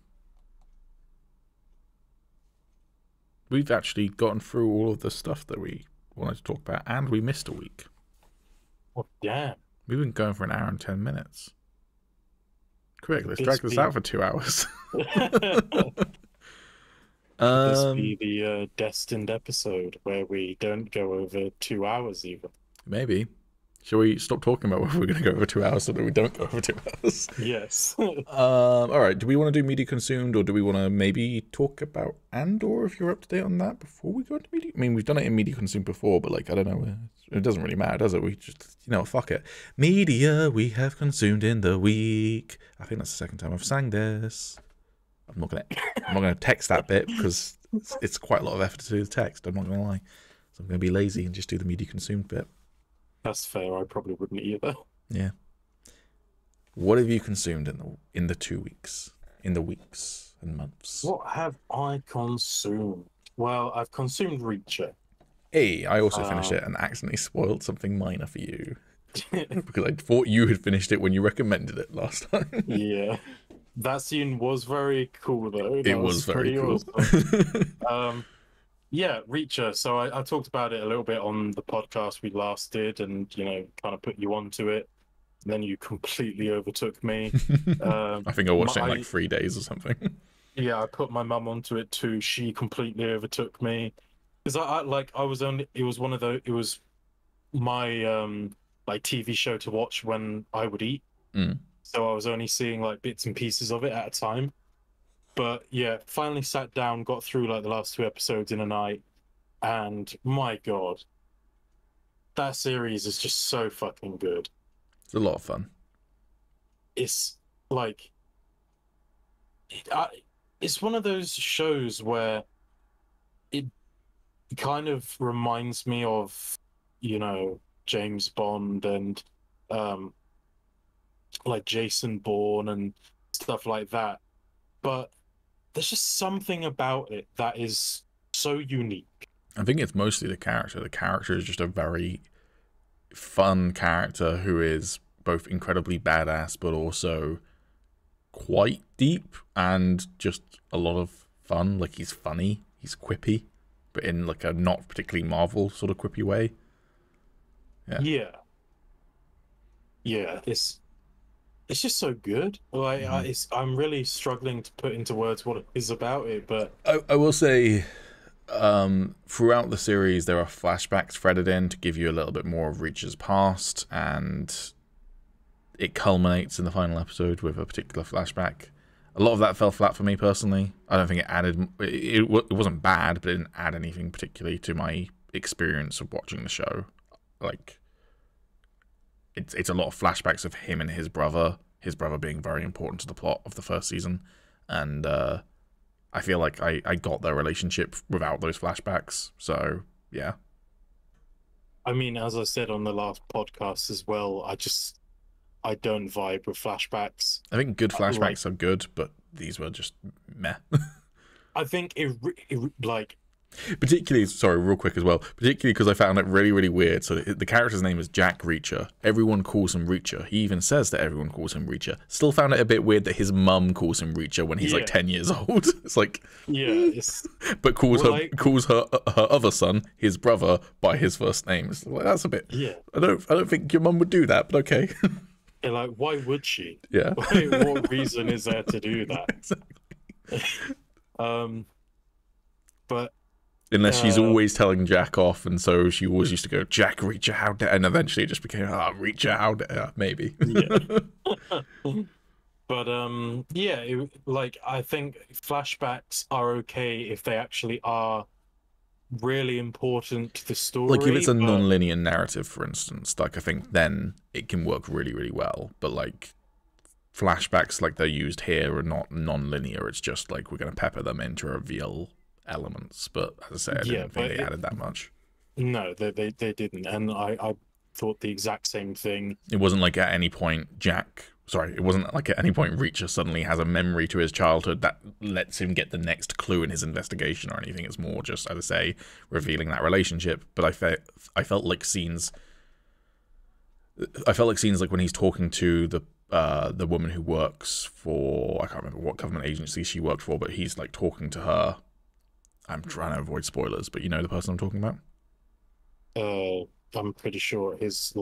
A: We've actually gotten through all of the stuff that we wanted to talk about, and we missed a week.
B: Oh, damn.
A: We've been going for an hour and 10 minutes. Quick, let's drag this out for 2 hours.
B: This be the destined episode where we don't go over 2 hours even.
A: Maybe. Shall we stop talking about whether we're going to go over 2 hours so that we don't go over 2 hours?
B: Yes.
A: All right. Do we want to do media consumed, or do we want to maybe talk about Andor if you're up to date on that before we go into media? I mean, we've done it in media consumed before, but like, I don't know. It doesn't really matter, does it? We just, fuck it. Media we have consumed in the week. I think that's the second time I've sang this. I'm not gonna text that bit because it's quite a lot of effort to do the text. I'm not gonna lie. So I'm gonna be lazy and just do the media consumed bit.
B: That's fair. I probably wouldn't either.
A: Yeah. What have you consumed in the 2 weeks, in the weeks and months?
B: What have I consumed? Well, I've consumed Reacher.
A: Hey, I also finished it and accidentally spoiled something minor for you because I thought you had finished it when you recommended it last time.
B: Yeah, that scene was very cool though.
A: It was very cool.
B: Awesome. Yeah, Reacher. So I talked about it a little bit on the podcast we last did, and kind of put you onto it. And then you completely overtook me.
A: I think I watched it in like 3 days or something.
B: Yeah, I put my mum onto it too. She completely overtook me because it was my like TV show to watch when I would eat. So I was only seeing like bits and pieces of it at a time. But yeah, finally sat down, got through like the last 2 episodes in a night, and my God, that series is just so fucking good.
A: It's a lot of fun.
B: It's like it's one of those shows where it kind of reminds me of James Bond and like Jason Bourne and stuff like that, but there's just something about it that is so unique.
A: I think it's mostly the character. The character is just a very fun character who is both incredibly badass but also quite deep and just a lot of fun. Like, he's funny, he's quippy, but in like a not particularly Marvel sort of quippy way. Yeah, it's just so good. Like, I'm really struggling to put into words what it is about it, but I will say, throughout the series, there are flashbacks threaded in to give you a little bit more of Reacher's past, and it culminates in the final episode with a particular flashback. A lot of that fell flat for me personally. I don't think it added. It wasn't bad, but it didn't add anything particularly to my experience of watching the show. Like, it's a lot of flashbacks of him and his brother being very important to the plot of the first season, and I feel like I got their relationship without those flashbacks. So yeah,
B: I mean, as I said on the last podcast as well, I don't vibe with flashbacks.
A: I think good flashbacks are good, but these were just meh.
B: I think it
A: particularly, sorry, real quick as well, particularly because I found it really, really weird. So the character's name is Jack Reacher. Everyone calls him Reacher. He even says that everyone calls him Reacher. Still found it a bit weird that his mum calls him Reacher when he's like 10 years old. It's like, but calls her other son, his brother, by his first name. It's like, that's a bit.
B: Yeah.
A: I don't think your mum would do that, but okay.
B: Yeah, like, why would she?
A: Yeah.
B: What reason is there to do that?
A: Exactly.
B: But
A: unless she's always telling Jack off, and so she always used to go, Jack Reacher, how dare, and eventually it just became, Reacher, how dare, maybe.
B: Yeah. But I think flashbacks are okay if they actually are really important to the story.
A: Like, if it's a non-linear narrative, for instance, like, I think then it can work really, really well. But like, flashbacks like they're used here are not non-linear. It's just like, we're going to pepper them in to reveal elements, but as I say, I
B: Yeah,
A: didn't think they added that much.
B: No, they didn't, and I thought the exact same thing.
A: It wasn't like at any point it wasn't like at any point Reacher suddenly has a memory to his childhood that lets him get the next clue in his investigation or anything. It's more just, as I say, revealing that relationship. But I felt like scenes like when he's talking to the woman who works for, I can't remember what government agency she worked for, but he's like talking to her. I'm trying to avoid spoilers, but you know the person I'm talking about?
B: I'm pretty sure his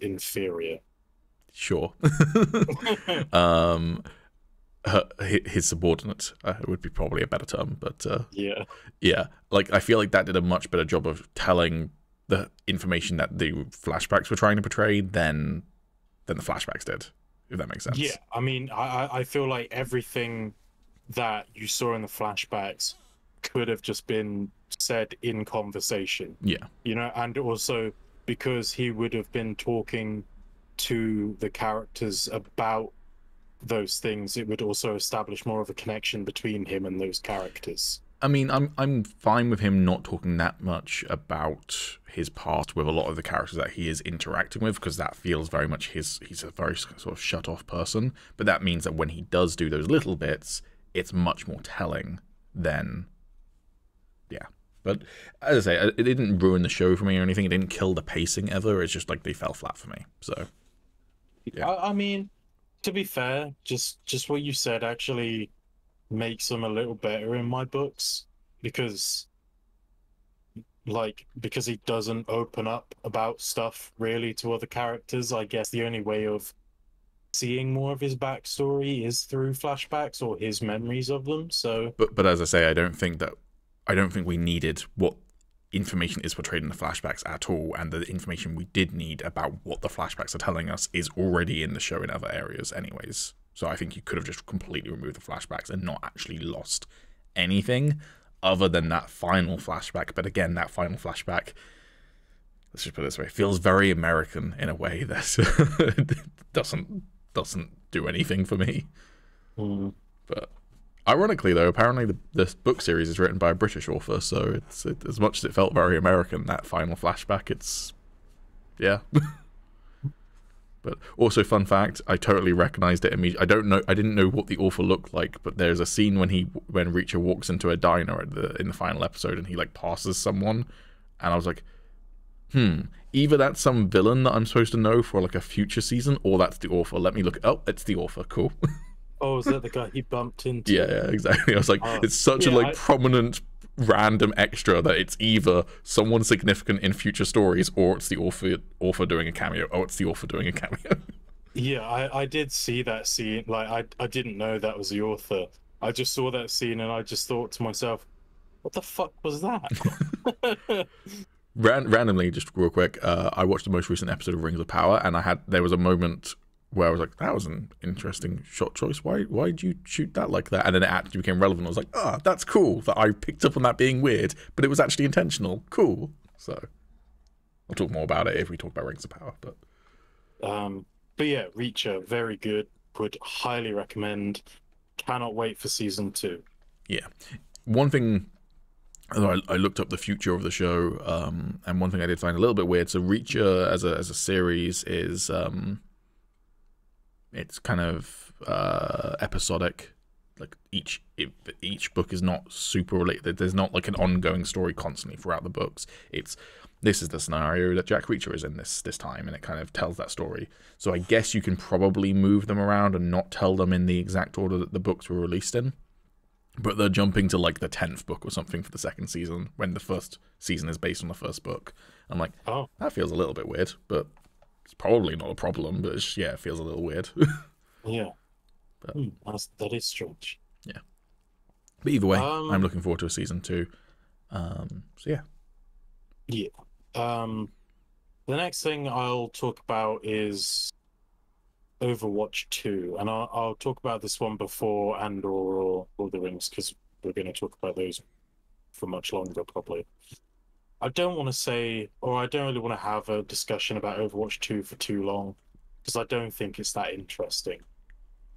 B: inferior.
A: Sure. His subordinate would be probably a better term, but yeah. Like I feel like that did a much better job of telling the information that the flashbacks were trying to portray than the flashbacks did, if that makes sense.
B: Yeah, I mean, I feel like everything that you saw in the flashbacks could have just been said in conversation.
A: Yeah.
B: You know, and also because he would have been talking to the characters about those things, it would also establish more of a connection between him and those characters.
A: I mean, I'm fine with him not talking that much about his past with a lot of the characters that he is interacting with, because that feels very much he's a very sort of shut off person. But that means that when he does do those little bits, it's much more telling than, yeah. But as I say, it didn't ruin the show for me or anything. It didn't kill the pacing ever. It's just like they fell flat for me. So, yeah.
B: I mean, to be fair, just what you said actually makes them a little better in my books, because he doesn't open up about stuff really to other characters. I guess the only way of seeing more of his backstory is through flashbacks or his memories of them. So,
A: but as I say, I don't think we needed what information is portrayed in the flashbacks at all, and the information we did need about what the flashbacks are telling us is already in the show in other areas anyways. So I think you could have just completely removed the flashbacks and not actually lost anything other than that final flashback. But again, that final flashback, let's just put it this way, feels very American in a way that doesn't do anything for me. But ironically, though, apparently this book series is written by a British author, so it's as much as it felt very American, that final flashback, it's, yeah. But also, fun fact, I totally recognized it immediately. I didn't know what the author looked like, but there's a scene when Reacher walks into a diner in the final episode and he like passes someone, and I was like, either that's some villain that I'm supposed to know for like a future season, or that's the author. Let me look. Oh, it's the author. Cool.
B: Oh, is that the guy he bumped into?
A: Yeah, exactly. I was like, it's such a prominent random extra that it's either someone significant in future stories or it's the author doing a cameo. Oh, it's the author doing a cameo.
B: Yeah, I did see that scene. Like, I didn't know that was the author. I just saw that scene and I just thought to myself, what the fuck was that?
A: Randomly, just real quick, I watched the most recent episode of Rings of Power, and there was a moment where I was like, that was an interesting shot choice. Why did you shoot that like that? And then it actually became relevant. I was like, that's cool that I picked up on that being weird, but it was actually intentional. Cool. So I'll talk more about it if we talk about Rings of Power. But
B: yeah, Reacher, very good. Would highly recommend. Cannot wait for season 2. Yeah.
A: One thing, I looked up the future of the show, and one thing I did find a little bit weird. So Reacher as a series is it's kind of episodic. Like each book is not super related. There's not like an ongoing story constantly throughout the books. This is the scenario that Jack Reacher is in this time, and it kind of tells that story. So I guess you can probably move them around and not tell them in the exact order that the books were released in. But they're jumping to like the 10th book or something for the second season when the first season is based on the first book. I'm like, that feels a little bit weird, but it's probably not a problem, but it feels a little weird.
B: Yeah. But, that is strange.
A: Yeah. But either way, I'm looking forward to a season 2. So yeah.
B: Yeah. The next thing I'll talk about is Overwatch 2, and I'll talk about this one before Andor or Lord of the Rings, because we're going to talk about those for much longer, probably. I don't want to say, or I don't really want to have a discussion about Overwatch 2 for too long, because I don't think it's that interesting.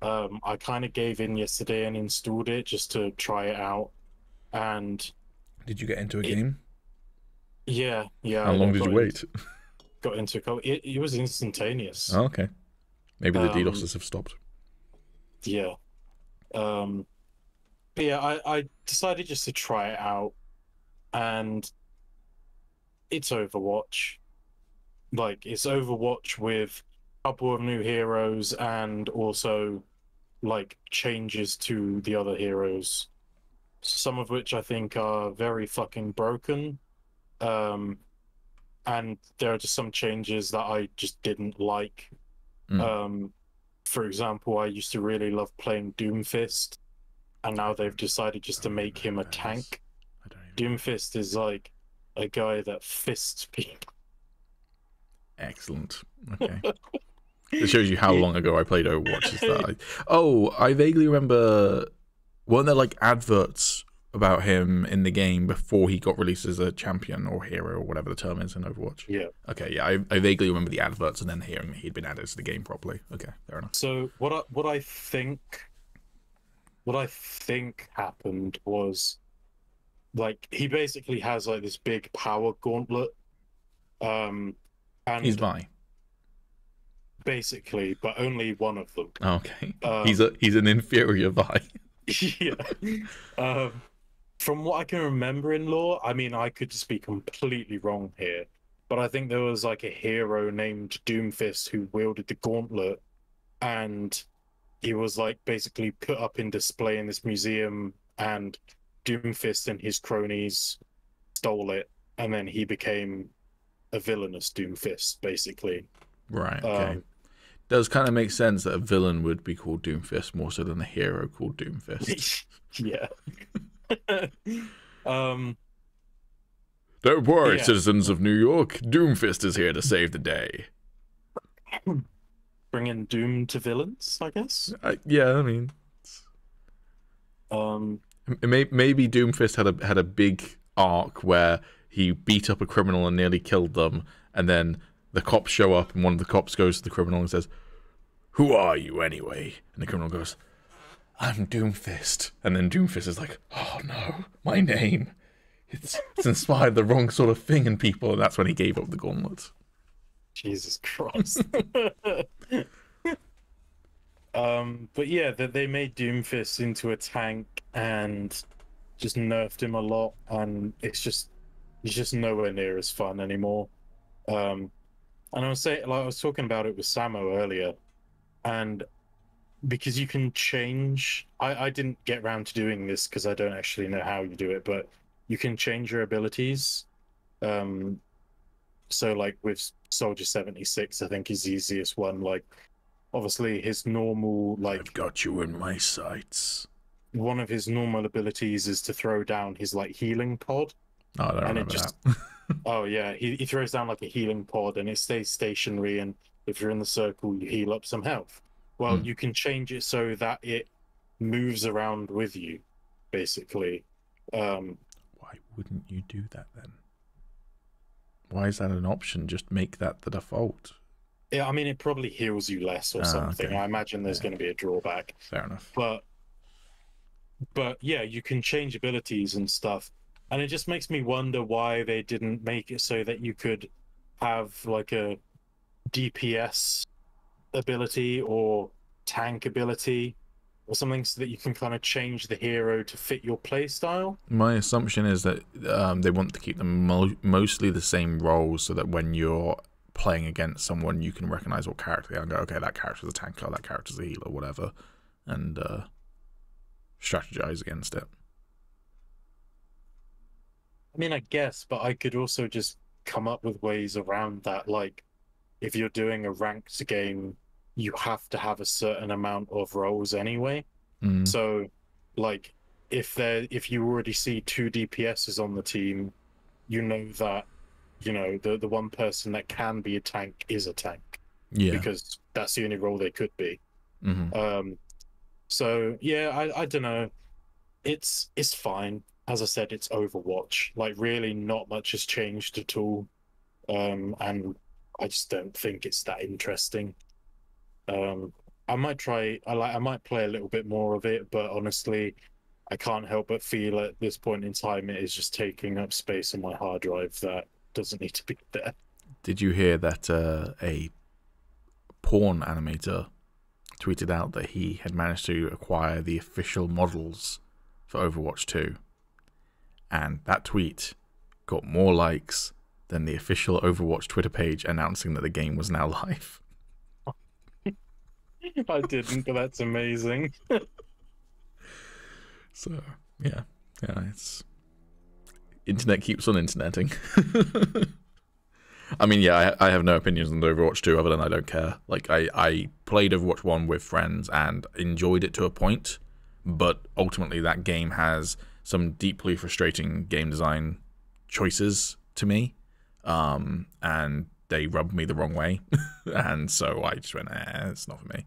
B: I kind of gave in yesterday and installed it just to try it out. And
A: Did you get into a game?
B: yeah,
A: How long did you wait?
B: Got into a couple. It was instantaneous.
A: Oh, okay. Maybe the DDoSes have stopped.
B: Yeah. But yeah, I decided just to try it out, and it's Overwatch. Like, it's Overwatch with a couple of new heroes and also like changes to the other heroes, some of which I think are very fucking broken. And there are just some changes that I just didn't like. For example, I used to really love playing Doomfist, and now they've decided just to make him a tank. Doomfist is like a guy that fists people.
A: Excellent. Okay. It shows you how long ago I played Overwatch. Is that I vaguely remember, weren't there like adverts about him in the game before he got released as a champion or hero or whatever the term is in Overwatch?
B: Yeah.
A: Okay, yeah, I vaguely remember the adverts and then hearing he'd been added to the game properly. Okay, fair enough.
B: So what I think happened was, like, he basically has like this big power gauntlet. And
A: He's Vi.
B: Basically, but only one of them.
A: Okay. He's an inferior Vi.
B: Yeah. From what I can remember in lore, I mean, I could just be completely wrong here, but I think there was like a hero named Doomfist who wielded the gauntlet, and he was like basically put up in display in this museum, and Doomfist and his cronies stole it, and then he became a villainous Doomfist, basically.
A: Right, okay. Does kind of make sense that a villain would be called Doomfist more so than a hero called Doomfist.
B: Yeah.
A: Don't worry, citizens of New York. Doomfist is here to save the day.
B: Bringing doom to villains, I guess.
A: Yeah, I mean, maybe Doomfist had a big arc where he beat up a criminal and nearly killed them, and then the cops show up, and one of the cops goes to the criminal and says, "Who are you anyway?" And the criminal goes, "I'm Doomfist." And then Doomfist is like, "Oh no, my name. It's inspired the wrong sort of thing in people." And that's when he gave up the gauntlet.
B: Jesus Christ. But yeah, they made Doomfist into a tank and just nerfed him a lot, and he's just nowhere near as fun anymore. And I was talking about it with Samo earlier, and because you can change, I didn't get around to doing this because I don't actually know how you do it, but you can change your abilities. So like with Soldier 76, I think is the easiest one. Like, obviously his normal, like,
A: I've got you in my sights.
B: One of his normal abilities is to throw down his like healing pod.
A: Oh, I don't remember that.
B: Oh yeah, he throws down like a healing pod and it stays stationary, and if you're in the circle, you heal up some health. Well, you can change it so that it moves around with you, basically.
A: Why wouldn't you do that then? Why is that an option? Just make that the default.
B: Yeah, I mean, it probably heals you less or something.
A: Okay.
B: I imagine there's going to be a drawback.
A: Fair enough.
B: But yeah, you can change abilities and stuff. And it just makes me wonder why they didn't make it so that you could have like a DPS ability or tank ability or something, so that you can kind of change the hero to fit your play style.
A: My assumption is that they want to keep them mostly the same roles, so that when you're playing against someone, you can recognize what character they are and go, okay, that character's a tanker, that character's a healer, whatever, and strategize against it.
B: I mean, I guess, but I could also just come up with ways around that. Like, if you're doing a ranked game, you have to have a certain amount of roles anyway. So, like, if you already see 2 DPSs on the team, you know that, you know, the one person that can be a tank is a tank.
A: Yeah.
B: Because that's the only role they could be. So yeah, I don't know. It's fine. As I said, it's Overwatch. Like, really not much has changed at all. And I just don't think it's that interesting. I might try. I might play a little bit more of it, but honestly, I can't help but feel at this point in time it is just taking up space on my hard drive that doesn't need to be there.
A: Did you hear that a porn animator tweeted out that he had managed to acquire the official models for Overwatch 2? And that tweet got more likes than the official Overwatch Twitter page announcing that the game was now live.
B: I didn't, but that's amazing.
A: So, yeah, it's... Internet keeps on interneting. I mean, yeah, I have no opinions on Overwatch 2 other than I don't care. Like, I played Overwatch 1 with friends and enjoyed it to a point, but ultimately that game has some deeply frustrating game design choices to me, and they rubbed me the wrong way, and so I just went, it's not for me.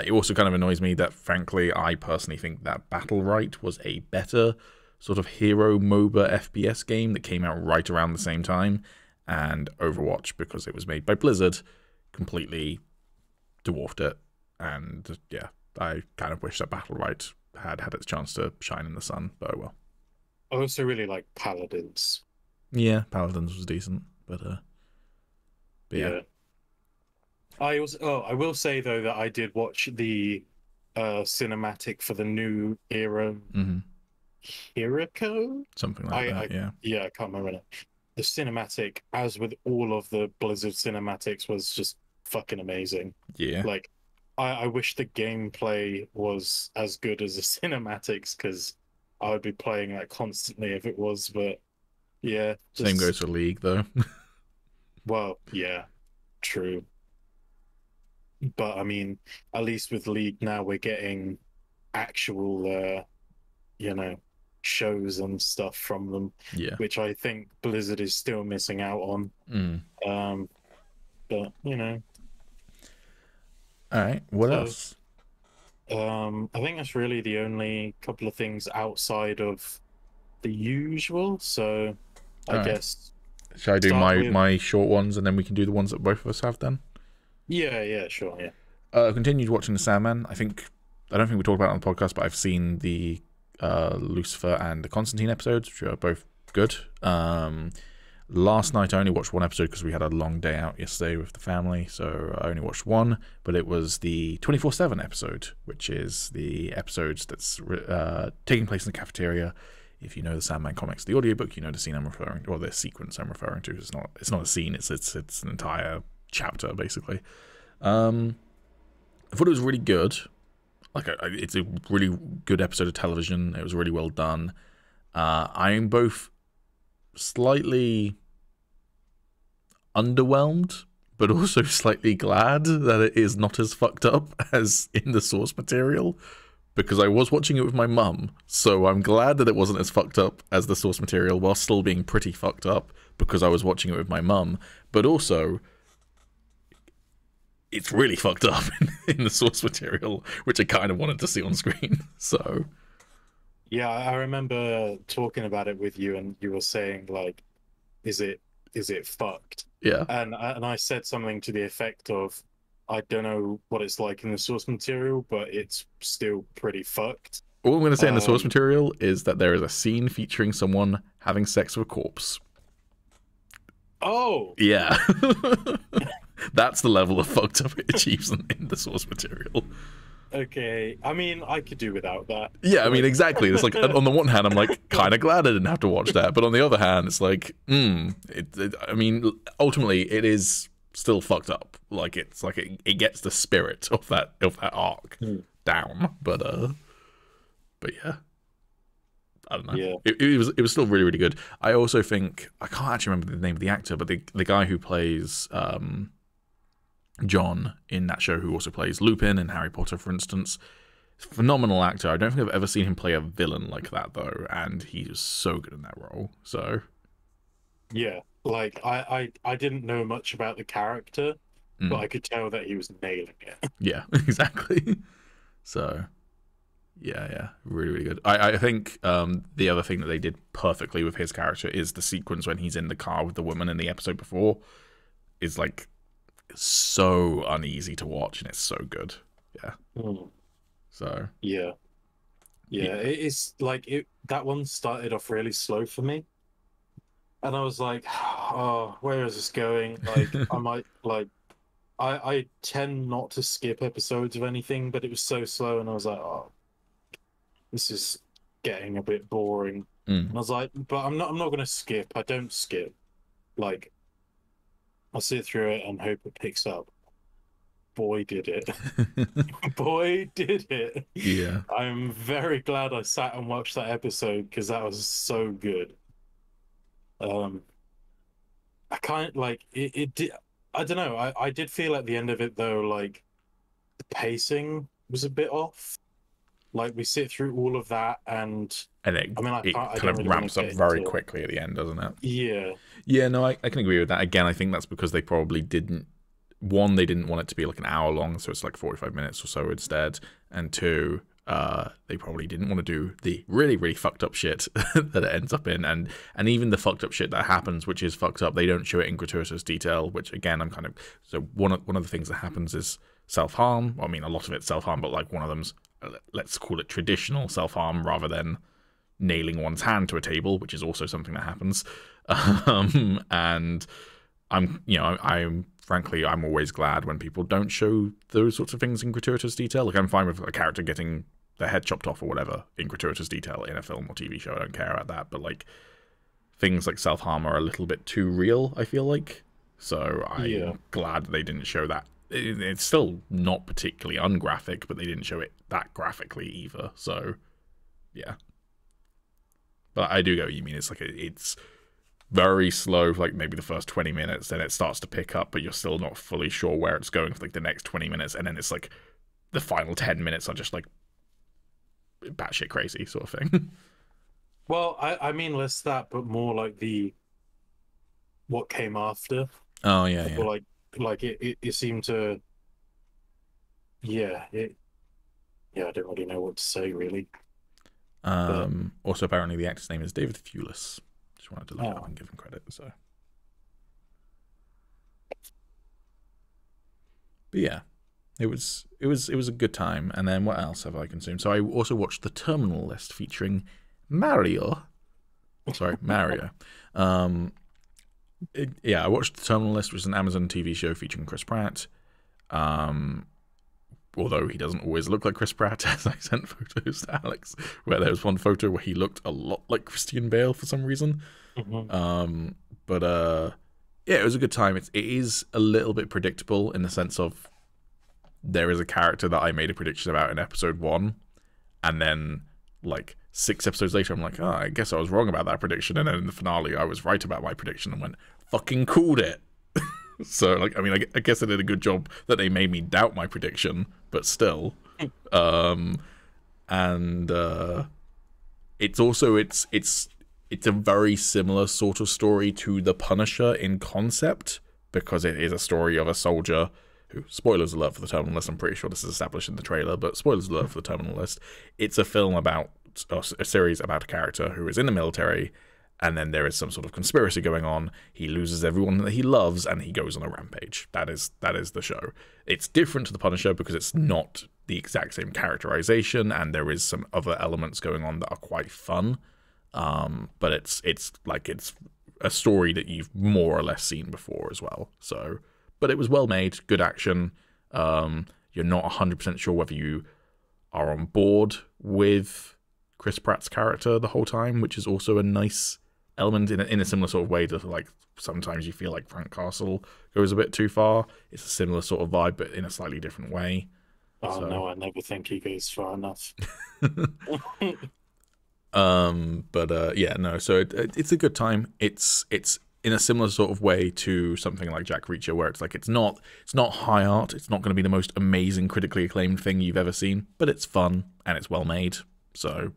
A: It also kind of annoys me that, frankly, I personally think that Battle Right was a better sort of hero MOBA FPS game that came out right around the same time, and Overwatch, because it was made by Blizzard, completely dwarfed it. And yeah, I kind of wish that Battle Right had its chance to shine in the sun, but oh well.
B: I also really like Paladins.
A: Yeah, Paladins was decent, but yeah.
B: I will say though that I did watch the cinematic for the new era. Hiriko?
A: Something like that, yeah.
B: Yeah, I can't remember it. The cinematic, as with all of the Blizzard cinematics, was just fucking amazing.
A: Yeah.
B: Like, I wish the gameplay was as good as the cinematics, because I would be playing that constantly if it was, but yeah.
A: Same goes for League, though.
B: Well, yeah, true. But, I mean, at least with League now, we're getting actual, shows and stuff from them, which I think Blizzard is still missing out on. But
A: all right, what else?
B: I think that's really the only couple of things outside of the usual, so I guess
A: shall I do my short ones and then we can do the ones that both of us have then?
B: Yeah, sure, yeah.
A: I continued watching the Sandman. I don't think we talked about it on the podcast, but I've seen the Lucifer and the Constantine episodes, which are both good. Last night I only watched one episode because we had a long day out yesterday with the family, so I only watched one, but it was the 24/7 episode, which is the episodes that's taking place in the cafeteria. If you know the Sandman comics, the audiobook, you know the scene I'm referring to, or the sequence I'm referring to. It's not a scene, it's an entire chapter, basically. I thought it was really good. It's a really good episode of television. It was really well done. I'm both slightly underwhelmed, but also slightly glad that it is not as fucked up as in the source material, because I was watching it with my mum, so I'm glad that it wasn't as fucked up as the source material, while still being pretty fucked up, because I was watching it with my mum, but also it's really fucked up in the source material, which I kind of wanted to see on screen. So
B: yeah, I remember talking about it with you, and you were saying, like, is it fucked?
A: Yeah.
B: And I said something to the effect of, I don't know what it's like in the source material, but it's still pretty fucked.
A: All I'm going to say in the source material is that there is a scene featuring someone having sex with a corpse.
B: Oh!
A: Yeah. That's the level of fucked up it achieves in the source material.
B: Okay, I mean, I could do without that.
A: Yeah, I mean, exactly. It's like, on the one hand, I'm like, kind of glad I didn't have to watch that, but on the other hand, it's like, I mean, ultimately, it is still fucked up. Like, it's like it gets the spirit of that arc down, but yeah, I don't know.
B: Yeah.
A: It was still really, really good. I also think, I can't actually remember the name of the actor, but the guy who plays John in that show, who also plays Lupin in Harry Potter, for instance, phenomenal actor. I don't think I've ever seen him play a villain like that, though, and he was so good in that role. So
B: yeah, like I didn't know much about the character, but I could tell that he was nailing it.
A: Yeah, exactly. So yeah, really, really good. I think the other thing that they did perfectly with his character is the sequence when he's in the car with the woman in the episode before is like so uneasy to watch, and it's so good. Yeah.
B: Mm.
A: So
B: Yeah. Yeah, it's like that one started off really slow for me. And I was like, oh, where is this going? Like, I might like I tend not to skip episodes of anything, but it was so slow and I was like, oh, this is getting a bit boring. And I was like, but I'm not gonna skip. I don't skip. Like, I'll sit through it and hope it picks up. Boy did it. Boy did it.
A: Yeah.
B: I'm very glad I sat and watched that episode because that was so good. Um I kind of like it did. I don't know. I did feel at the end of it though, like the pacing was a bit off. Like we sit through all of that, and
A: And
B: I mean,
A: it
B: I
A: kind
B: don't
A: of
B: really want
A: ramps
B: to
A: up
B: get
A: very
B: into.
A: quickly at the end, doesn't it?
B: Yeah,
A: Yeah, no, I can agree with that. Again, I think that's because they probably didn't. One, they didn't want it to be like an hour long, so it's like 45 minutes or so instead. And two, they probably didn't want to do the really, really fucked up shit that it ends up in. And even the fucked up shit that happens, which is fucked up, they don't show it in gratuitous detail, which again, I'm kind of... So one of the things that happens is self-harm. Well, I mean, a lot of it's self-harm, but like one of them's, let's call it traditional self-harm rather than nailing one's hand to a table, which is also something that happens. And I'm frankly, I'm always glad when people don't show those sorts of things in gratuitous detail. Like, I'm fine with a character getting their head chopped off or whatever in gratuitous detail in a film or TV show. I don't care about that. But like, things like self-harm are a little bit too real, I feel like. So I'm glad they didn't show that. It's still not particularly ungraphic, but they didn't show it that graphically either. So yeah. But I do get what you mean. It's like it's very slow for like maybe the first 20 minutes, then it starts to pick up, but you're still not fully sure where it's going for like the next 20 minutes, and then it's like the final 10 minutes are just like batshit crazy sort of thing.
B: Well, I mean less that, but more like what came after.
A: Oh yeah.
B: Or like it seemed to. Yeah, I don't really know what to say really.
A: Also, apparently the actor's name is David Thewlis. Just wanted to look it up and give him credit. So, but yeah, it was a good time. And then what else have I consumed? So I also watched The Terminal List featuring Mario. Sorry, Mario. I watched The Terminal List, which is an Amazon TV show featuring Chris Pratt. Although he doesn't always look like Chris Pratt, as I sent photos to Alex, where there was one photo where he looked a lot like Christian Bale for some reason.
B: Mm-hmm.
A: Yeah, it was a good time. It is a little bit predictable in the sense of there is a character that I made a prediction about in episode 1, and then like 6 episodes later, I'm like, oh, I guess I was wrong about that prediction, and then in the finale, I was right about my prediction and went, fucking called it. So, like, I mean, I guess I did a good job that they made me doubt my prediction, but still. It's also it's a very similar sort of story to The Punisher in concept, because it is a story of a soldier who, spoilers alert for The Terminal List, I'm pretty sure this is established in the trailer, but spoilers alert for The Terminal List. It's a film about, a series about a character who is in the military, and then there is some sort of conspiracy going on. He loses everyone that he loves, and he goes on a rampage. That is the show. It's different to The Punisher because it's not the exact same characterization, and there is some other elements going on that are quite fun. But it's a story that you've more or less seen before as well. So, but it was well made, good action. You're not 100% sure whether you are on board with Chris Pratt's character the whole time, which is also a nice element in a similar sort of way to, like, sometimes you feel like Frank Castle goes a bit too far. It's a similar sort of vibe, but in a slightly different way.
B: Oh, no, I never think he goes far enough.
A: So it's a good time. It's in a similar sort of way to something like Jack Reacher, where it's like it's not high art. It's not going to be the most amazing, critically acclaimed thing you've ever seen, but it's fun and it's well made. So,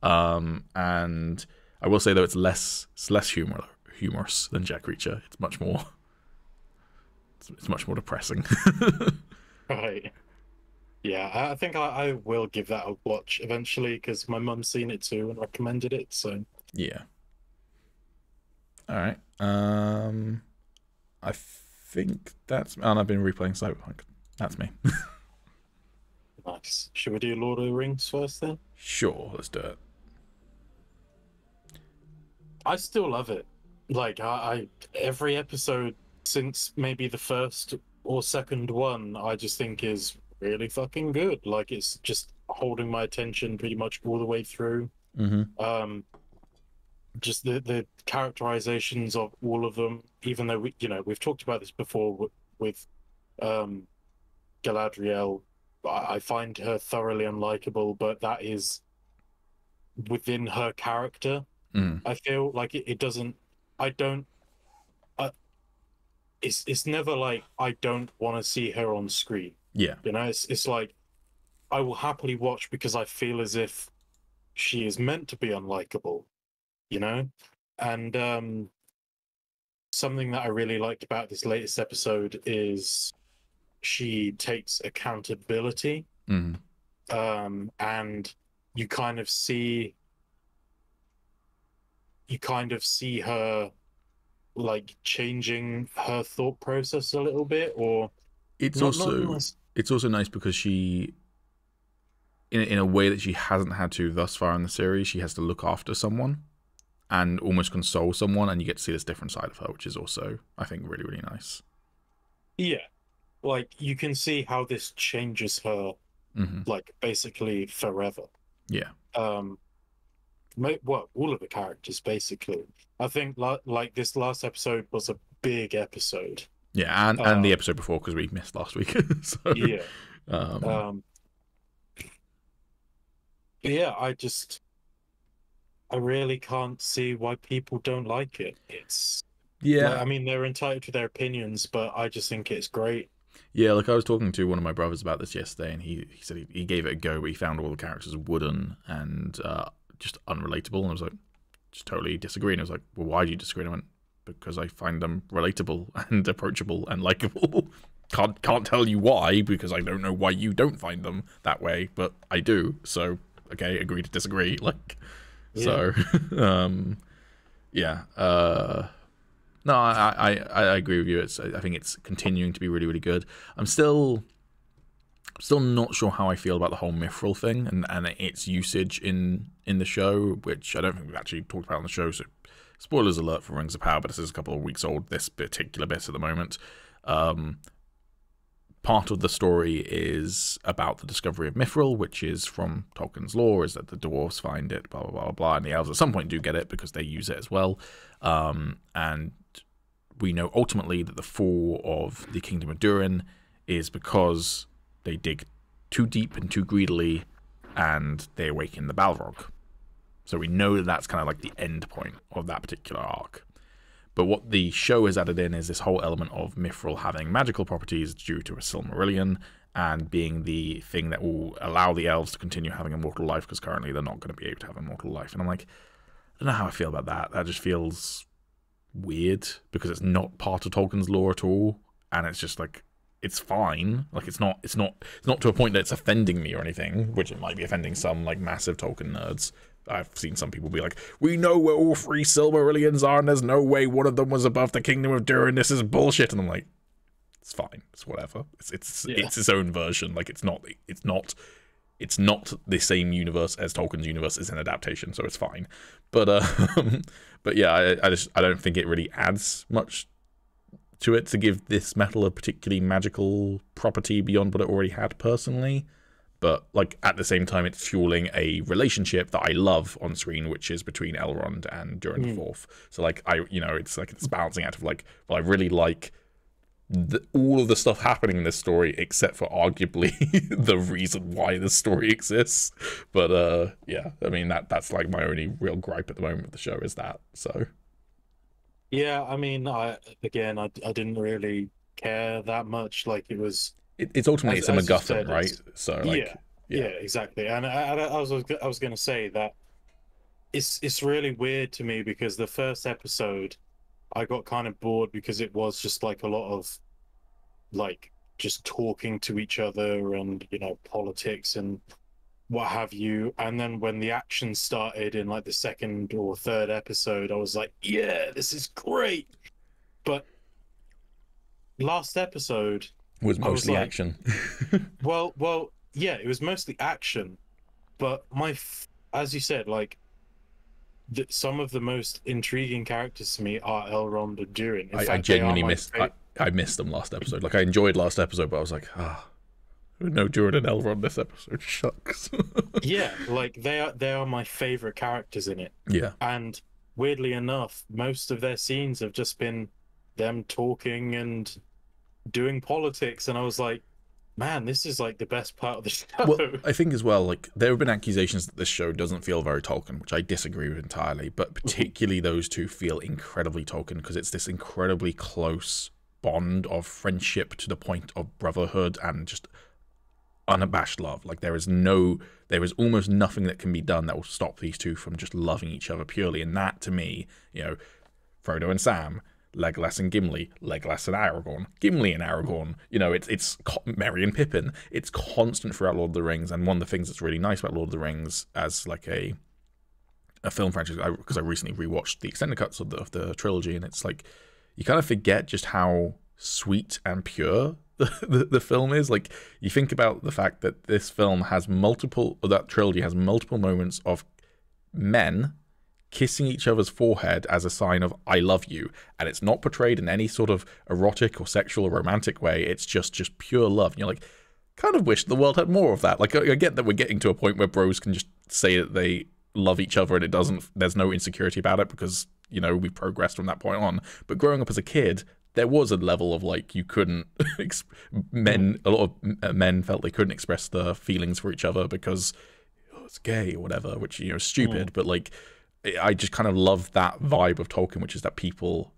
A: and I will say though, it's less humorous than Jack Reacher. It's much more depressing.
B: Right. Yeah, I think I will give that a watch eventually because my mum's seen it too and recommended it. So
A: yeah. All right. I think that's. And I've been replaying Cyberpunk. That's me.
B: Nice. Should we do Lord of the Rings first then?
A: Sure, let's do it.
B: I still love it. Like I every episode since maybe the first or second one, I just think is really fucking good. Like it's just holding my attention pretty much all the way through. Just the characterizations of all of them, even though we've talked about this before with Galadriel. I find her thoroughly unlikable, but that is within her character. I feel like it doesn't. I don't. It's never like I don't want to see her on screen.
A: Yeah.
B: It's like I will happily watch because I feel as if she is meant to be unlikable. And something that I really liked about this latest episode is she takes accountability. And you kind of see her like changing her thought process a little bit, or
A: it's also nice because she, in a way that she hasn't had to thus far in the series, she has to look after someone and almost console someone, and you get to see this different side of her, which is also, I think, really, really nice.
B: Yeah, like you can see how this changes her, like basically forever.
A: Yeah.
B: Well, all of the characters basically. I think like this last episode was a big episode.
A: Yeah, and the episode before because we missed last week. So,
B: yeah. Yeah, I really can't see why people don't like it. It's I mean, they're entitled to their opinions, but I just think it's great.
A: Yeah, like I was talking to one of my brothers about this yesterday, and he said he gave it a go, but he found all the characters wooden and just unrelatable, and I was like, just totally disagree. And I was like, well, why do you disagree? And I went, because I find them relatable and approachable and likable. Can't tell you why, because I don't know why you don't find them that way, but I do. So okay, agree to disagree. Like, yeah. So yeah. No, I agree with you. I think it's continuing to be really, really good. I'm still not sure how I feel about the whole mithril thing and its usage in the show, which I don't think we've actually talked about on the show. So, spoilers alert for Rings of Power, but this is a couple of weeks old, this particular bit at the moment. Part of the story is about the discovery of mithril, which is from Tolkien's lore, is that the dwarves find it, blah, blah, blah, blah, and the elves at some point do get it because they use it as well. And we know ultimately that the fall of the Kingdom of Durin is because they dig too deep and too greedily, and they awaken the Balrog. So we know that that's kind of like the end point of that particular arc. But what the show has added in is this whole element of mithril having magical properties due to a Silmarillion, and being the thing that will allow the elves to continue having a mortal life, because currently they're not going to be able to have a mortal life. And I'm like, I don't know how I feel about that. That just feels weird, because it's not part of Tolkien's lore at all, and it's just like, it's fine. Like, it's not to a point that it's offending me or anything, which it might be offending some like massive Tolkien nerds. I've seen some people be like, we know where all three Silmarillions are, and there's no way one of them was above the Kingdom of Durin. This is bullshit. And I'm like, it's fine. It's whatever. It's its own version. Like, it's not the same universe as Tolkien's universe. Is an adaptation, so it's fine. But yeah, I don't think it really adds much to it to give this metal a particularly magical property beyond what it already had personally. But like, at the same time, it's fueling a relationship that I love on screen, which is between Elrond and Durin the Fourth. So like, it's like it's balancing out of like, well, I really like all of the stuff happening in this story, except for arguably the reason why the story exists. But yeah, I mean, that's like my only real gripe at the moment with the show is that. So
B: yeah, I mean, I didn't really care that much. Like, it was.
A: It's ultimately, it's a MacGuffin, right? So like,
B: yeah, exactly. And I was going to say that it's really weird to me, because the first episode I got kind of bored because it was just like a lot of like just talking to each other and politics and what have you. And then when the action started in like the second or third episode, I was like, yeah, this is great. But last episode
A: was mostly action.
B: well, yeah, it was mostly action, but as you said, like some of the most intriguing characters to me are Elrond and Durin. In
A: I
B: fact, they are
A: genuinely
B: my
A: missed. I missed them last episode. Like I enjoyed last episode, but I was like, no Durin and Elrond this episode. Shucks.
B: yeah, like they are my favorite characters in it.
A: Yeah.
B: And weirdly enough, most of their scenes have just been them talking and doing politics, and I was like, man, this is like the best part of the show.
A: Well, I think as well, like there have been accusations that this show doesn't feel very Tolkien, which I disagree with entirely. But particularly those two feel incredibly Tolkien because it's this incredibly close bond of friendship to the point of brotherhood and just unabashed love. Like there is almost nothing that can be done that will stop these two from just loving each other purely. And that to me, you know, Frodo and Sam, Legolas and Gimli, Legolas and Aragorn, Gimli and Aragorn. You know, it's Merry and Pippin. It's constant throughout Lord of the Rings, and one of the things that's really nice about Lord of the Rings as like a film franchise, because I recently rewatched the extended cuts of the trilogy, and it's like you kind of forget just how sweet and pure the film is. Like you think about the fact that this film has that trilogy has multiple moments of men kissing each other's forehead as a sign of I love you, and it's not portrayed in any sort of erotic or sexual or romantic way. It's just pure love, and you're like, kind of wish the world had more of that. Like I get that we're getting to a point where bros can just say that they love each other and there's no insecurity about it because, you know, we progressed from that point on. But growing up as a kid, there was a level of like you couldn't a lot of men felt they couldn't express their feelings for each other because it's gay or whatever, which, you know, is stupid. But like I just kind of love that vibe of Tolkien, which is that people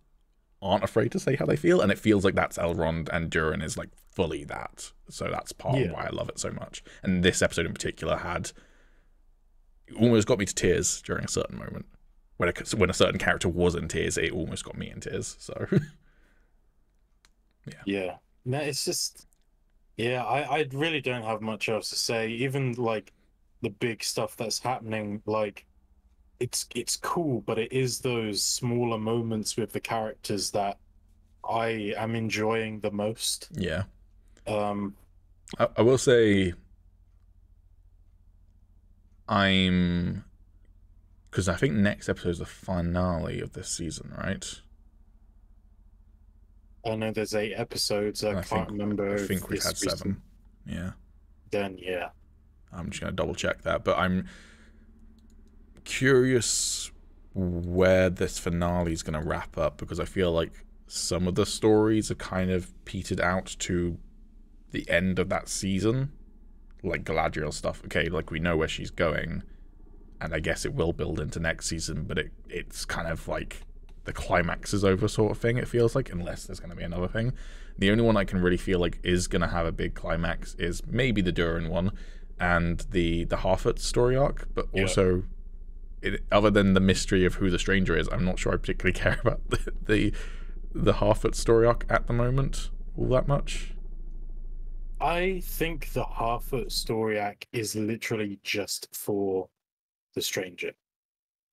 A: aren't afraid to say how they feel, and it feels like that's Elrond, and Durin is like fully that. So that's part of why I love it so much. And this episode in particular almost got me to tears during a certain moment. When a certain character was in tears, it almost got me in tears. So
B: yeah. No, it's just I really don't have much else to say. Even like the big stuff that's happening, like it's cool, but it is those smaller moments with the characters that I am enjoying the most.
A: Yeah. I will say because I think next episode is the finale of this season, right?
B: I know there's 8 episodes. I can't remember.
A: I think we've had 7. Yeah.
B: Then yeah.
A: I'm just gonna double check that, but I'm curious where this finale is going to wrap up, because I feel like some of the stories are kind of petered out to the end of that season, like Galadriel stuff. Okay, like we know where she's going, and I guess it will build into next season, but it's kind of like the climax is over sort of thing, it feels like, unless there's going to be another thing. The only one I can really feel like is going to have a big climax is maybe the Durin one and the Harfoot story arc, but also other than the mystery of who the stranger is, I'm not sure I particularly care about the Harfoot story arc at the moment all that much.
B: I think the Harfoot story arc is literally just for the stranger.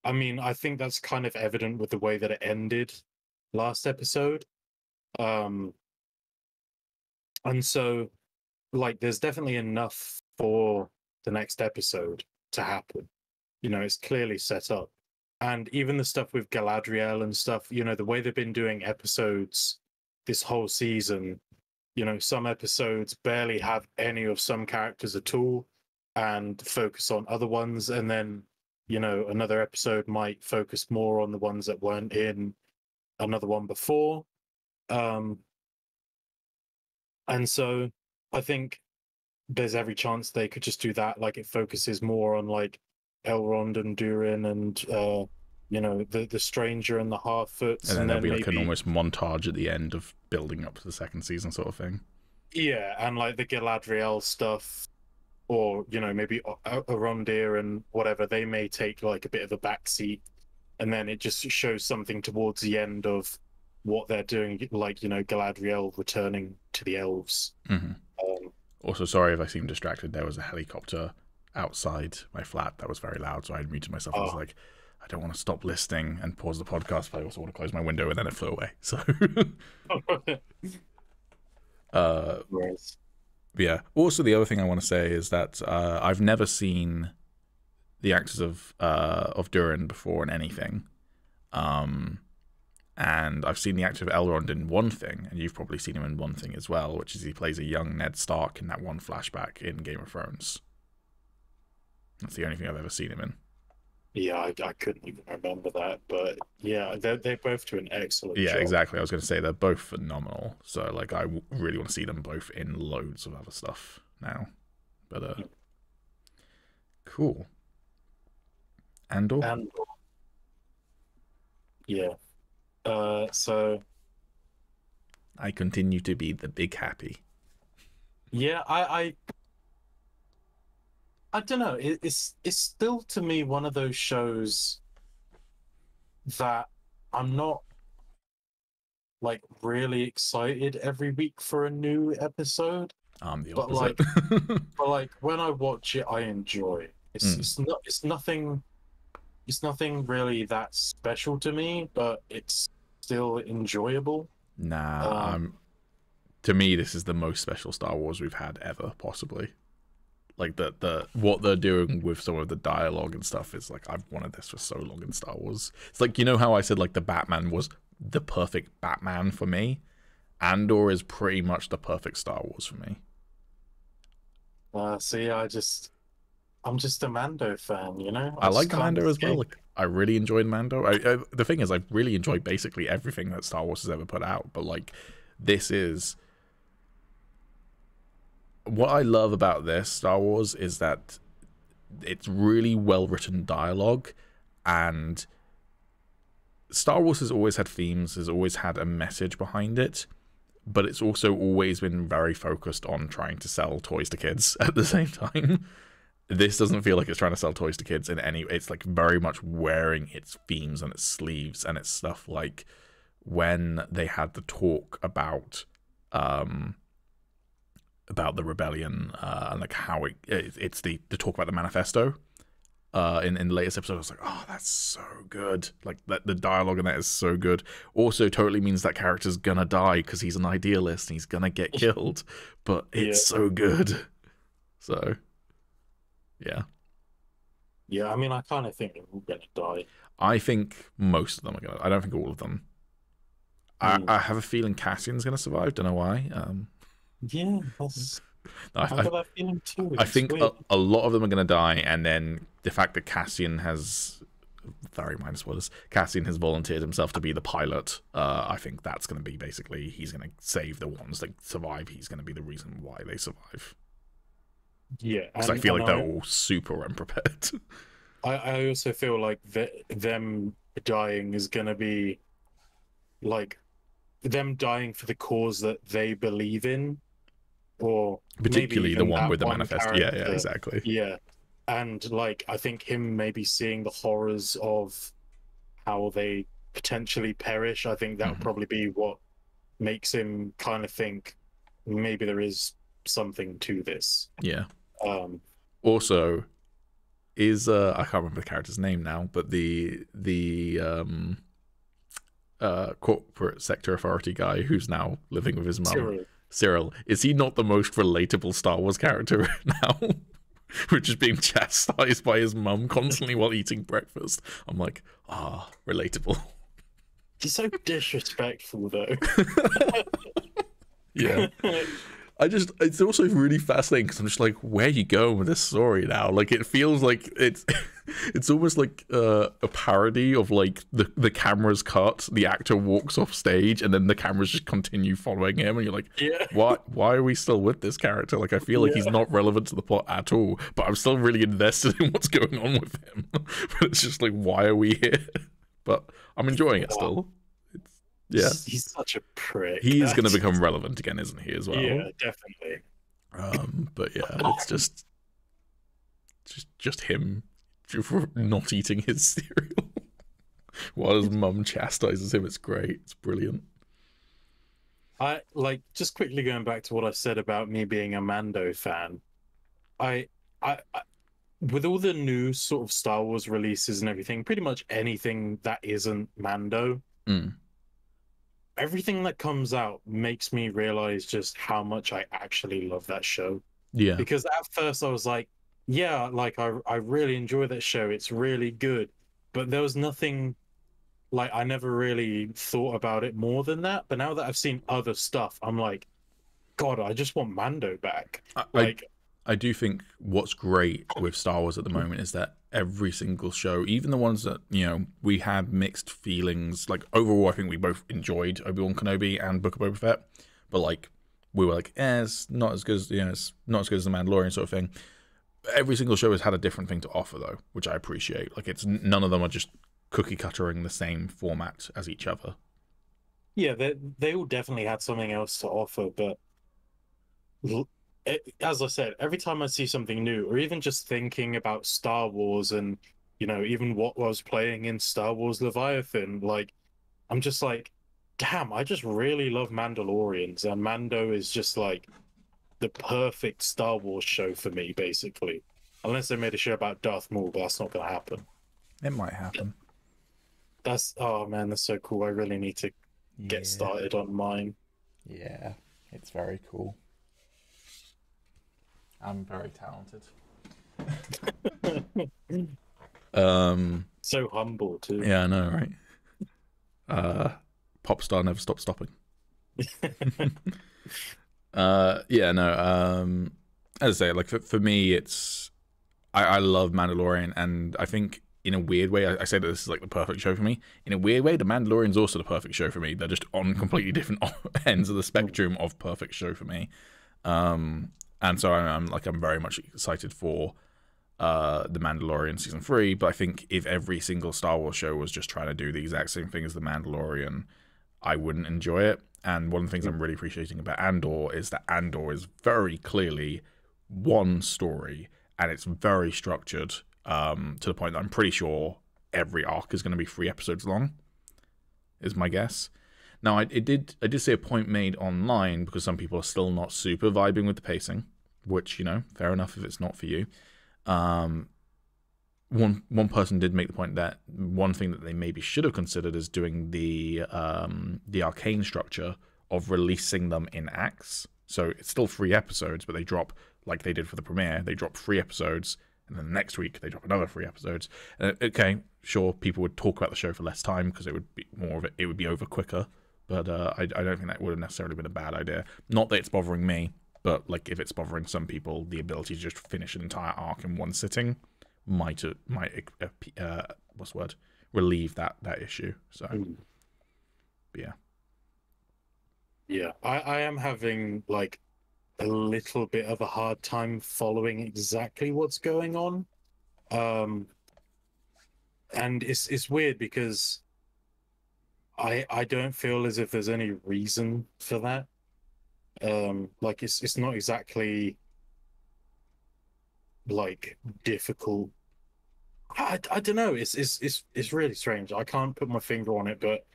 B: I mean, I think that's kind of evident with the way that it ended last episode. And so, like, there's definitely enough for the next episode to happen. You know, it's clearly set up. And even the stuff with Galadriel and stuff, you know, the way they've been doing episodes this whole season, you know, some episodes barely have any of some characters at all and focus on other ones. And then, you know, another episode might focus more on the ones that weren't in another one before. And so I think there's every chance they could just do that. Like, it focuses more on like Elrond and Durin and you know, the stranger and the Harfoots,
A: and then there'll be like an almost montage at the end of building up to the second season sort of thing.
B: Yeah, and like the Galadriel stuff, or you know, maybe Arondir and whatever, they may take like a bit of a backseat, and then it just shows something towards the end of what they're doing, like, you know, Galadriel returning to the elves.
A: Mm-hmm. Also, sorry if I seem distracted. There was a helicopter outside my flat that was very loud, so I had muted myself. I was like, I don't want to stop listening and pause the podcast, but I also want to close my window, and then it flew away. So, Yeah. Also, the other thing I want to say is that I've never seen the actors of Durin before in anything. And I've seen the actor of Elrond in one thing, and you've probably seen him in one thing as well, which is he plays a young Ned Stark in that one flashback in Game of Thrones. That's the only thing I've ever seen him in.
B: Yeah, I couldn't even remember that, but yeah, they both do an excellent job.
A: Yeah, exactly. I was going to say they're both phenomenal. So like, I really want to see them both in loads of other stuff now. But cool. Andor.
B: Yeah. So
A: I continue to be the big happy.
B: yeah, I don't know. It's still to me one of those shows that I'm not like really excited every week for a new episode.
A: I'm the
B: But
A: opposite.
B: but like when I watch it, I enjoy. It's nothing really that special to me, but it's still enjoyable.
A: Nah, to me this is the most special Star Wars we've had ever, possibly. Like the what they're doing with some of the dialogue and stuff is like, I've wanted this for so long in Star Wars. It's like, you know how I said like the Batman was the perfect Batman for me? Andor is pretty much the perfect Star Wars for me.
B: See, I'm just a Mando fan, you know.
A: I like Mando as well. Like, I really enjoyed Mando. The thing is, I really enjoy basically everything that Star Wars has ever put out. But like, this is what I love about this Star Wars is that it's really well written dialogue, and Star Wars has always had themes, has always had a message behind it, but it's also always been very focused on trying to sell toys to kids at the same time. This doesn't feel like it's trying to sell toys to kids in any way. It's like very much wearing its themes on its sleeves, and it's stuff like when they had the talk about the rebellion and like how it's the talk about the manifesto in the latest episode. I was like, oh, that's so good. Like the dialogue in that is so good. Also totally means that character's gonna die because he's an idealist and he's gonna get killed, but it's so good. So yeah,
B: I mean, I kind of think they're all gonna die.
A: I think most of them are gonna. I don't think all of them. I have a feeling Cassian's gonna survive. Don't know why.
B: Yeah, I've got that feeling too.
A: I think a lot of them are going to die, and then the fact that Cassian has, very minor spoilers, Cassian has volunteered himself to be the pilot. I think that's going to be basically, he's going to save the ones that survive. He's going to be the reason why they survive.
B: Yeah,
A: because I feel like they're all super unprepared.
B: I also feel like them dying is going to be like them dying for the cause that they believe in. Or
A: particularly the one with the manifesto. Yeah, exactly.
B: Yeah, and like I think him maybe seeing the horrors of how they potentially perish. I think that would probably be what makes him kind of think maybe there is something to this.
A: Yeah. Also, is I can't remember the character's name now, but the corporate sector authority guy who's now living with his mum. Cyril, is he not the most relatable Star Wars character now? Which is being chastised by his mum constantly while eating breakfast. I'm like, relatable.
B: He's so disrespectful, though.
A: Yeah. It's also really fascinating because I'm just like, where are you going with this story now? Like, it feels like it's almost like a parody of like the camera's cut, the actor walks off stage, and then the cameras just continue following him, and you're like, why are we still with this character? Like, I feel like he's not relevant to the plot at all, but I'm still really invested in what's going on with him. But it's just like, why are we here? But I'm enjoying it still. Yeah,
B: he's such a prick.
A: He is going to become relevant again, isn't he? As well.
B: Yeah, definitely.
A: But yeah, it's just him not eating his cereal while his mum chastises him. It's great. It's brilliant.
B: I like just quickly going back to what I said about me being a Mando fan. I with all the new sort of Star Wars releases and everything, pretty much anything that isn't Mando. everything that comes out makes me realize just how much I actually love that show.
A: Yeah.
B: Because at first I was like, yeah, like I really enjoy that show. It's really good. But there was nothing, like, I never really thought about it more than that. But now that I've seen other stuff, I'm like, God, I just want Mando back.
A: I do think what's great with Star Wars at the moment is that every single show, even the ones that, you know, we had mixed feelings, like overall I think we both enjoyed Obi-Wan Kenobi and Book of Boba Fett, but like we were like, it's not as good as, you know, it's not as good as The Mandalorian sort of thing. Every single show has had a different thing to offer though, which I appreciate. Like it's none of them are just cookie cuttering the same format as each other.
B: Yeah, they all definitely had something else to offer, but as I said, every time I see something new, or even just thinking about Star Wars and, you know, even what was playing in Star Wars Leviathan, like, I'm just like, damn, I just really love Mandalorians, and Mando is just like the perfect Star Wars show for me, basically. Unless they made a show about Darth Maul, but that's not going to happen.
A: It might happen.
B: Oh man, that's so cool. I really need to get started on mine.
A: Yeah, it's very cool. I'm very talented.
B: So humble too.
A: Yeah, I know, right? Pop star never stops stopping. Yeah, no. As I say, like for me, it's I love Mandalorian, and I think in a weird way, I say that this is like the perfect show for me. In a weird way, The Mandalorian's also the perfect show for me. They're just on completely different ends of the spectrum of perfect show for me. And so I'm very much excited for The Mandalorian season 3, but I think if every single Star Wars show was just trying to do the exact same thing as The Mandalorian, I wouldn't enjoy it. And one of the things I'm really appreciating about Andor is that Andor is very clearly one story, and it's very structured to the point that I'm pretty sure every arc is going to be 3 episodes long, is my guess. Now, I did see a point made online because some people are still not super vibing with the pacing, which, you know, fair enough if it's not for you. One person did make the point that one thing that they maybe should have considered is doing the arcane structure of releasing them in acts. So it's still 3 episodes, but they drop, like they did for the premiere, they drop 3 episodes, and then next week they drop another 3 episodes. Okay, sure, people would talk about the show for less time because it would be more of it would be over quicker. But I don't think that would have necessarily been a bad idea. Not that it's bothering me, but like if it's bothering some people, the ability to just finish an entire arc in one sitting might relieve that issue. So, but yeah.
B: Yeah, I am having like a little bit of a hard time following exactly what's going on. And it's weird because I don't feel as if there's any reason for that. Like it's not exactly like difficult. I don't know. It's really strange. I can't put my finger on it, but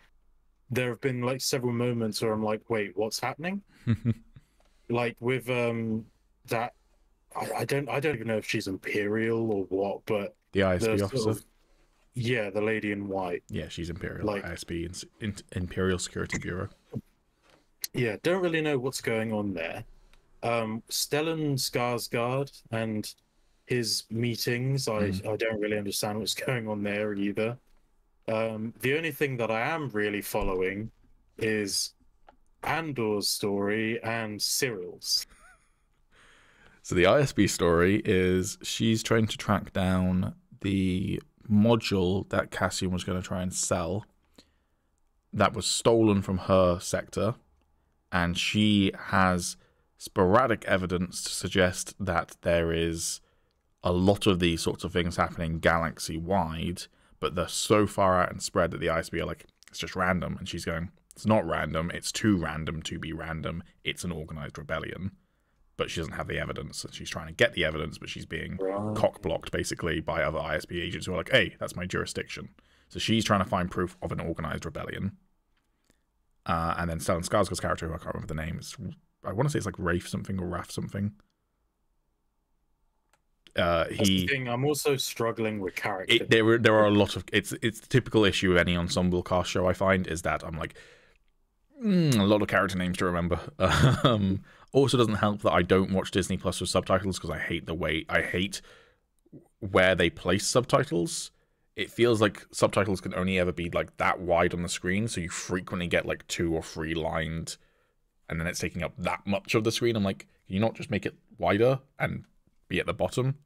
B: there have been like several moments where I'm like, wait, what's happening? Like with that I don't even know if she's Imperial or what, but
A: the ISB officer.
B: Sort of, yeah, the lady in white.
A: Yeah, she's Imperial,
B: like,
A: ISB, Imperial Security Bureau.
B: Yeah, don't really know what's going on there. Stellan Skarsgård and his meetings, I don't really understand what's going on there either. The only thing that I am really following is Andor's story and Cyril's.
A: So the ISB story is she's trying to track down the module that Cassian was going to try and sell that was stolen from her sector, and she has sporadic evidence to suggest that there is a lot of these sorts of things happening galaxy-wide, but they're so far out and spread that the ISB are like, it's just random, and she's going, it's not random, it's too random to be random, it's an organized rebellion. But she doesn't have the evidence, and she's trying to get the evidence, but she's being cock-blocked, basically, by other ISB agents who are like, hey, that's my jurisdiction. So she's trying to find proof of an organized rebellion. And then Stellan Skarsgård's character, who I can't remember the name, I want to say it's like Rafe something or Raf something.
B: That's the thing, I'm also struggling with character.
A: There are a lot of... It's the typical issue of any ensemble cast show, I find, is that I'm like... A lot of character names to remember. Also doesn't help that I don't watch Disney Plus with subtitles because I hate where they place subtitles. It feels like subtitles can only ever be like that wide on the screen, so you frequently get like 2 or 3 lined, and then it's taking up that much of the screen. I'm like, can you not just make it wider and be at the bottom?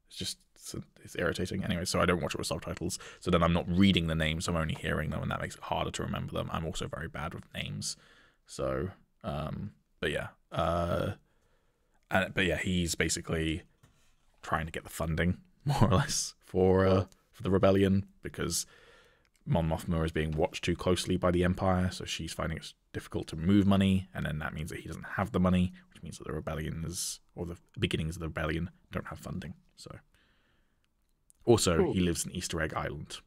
A: It's irritating. Anyway, so I don't watch it with subtitles. So then I'm not reading the names, I'm only hearing them, and that makes it harder to remember them. I'm also very bad with names. So, but yeah. But yeah, he's basically trying to get the funding, more or less, for the rebellion, because Mon Mothma is being watched too closely by the Empire, so she's finding it difficult to move money, and then that means that he doesn't have the money, which means that the rebellion or the beginnings of the rebellion don't have funding. So, also, He lives in Easter Egg Island.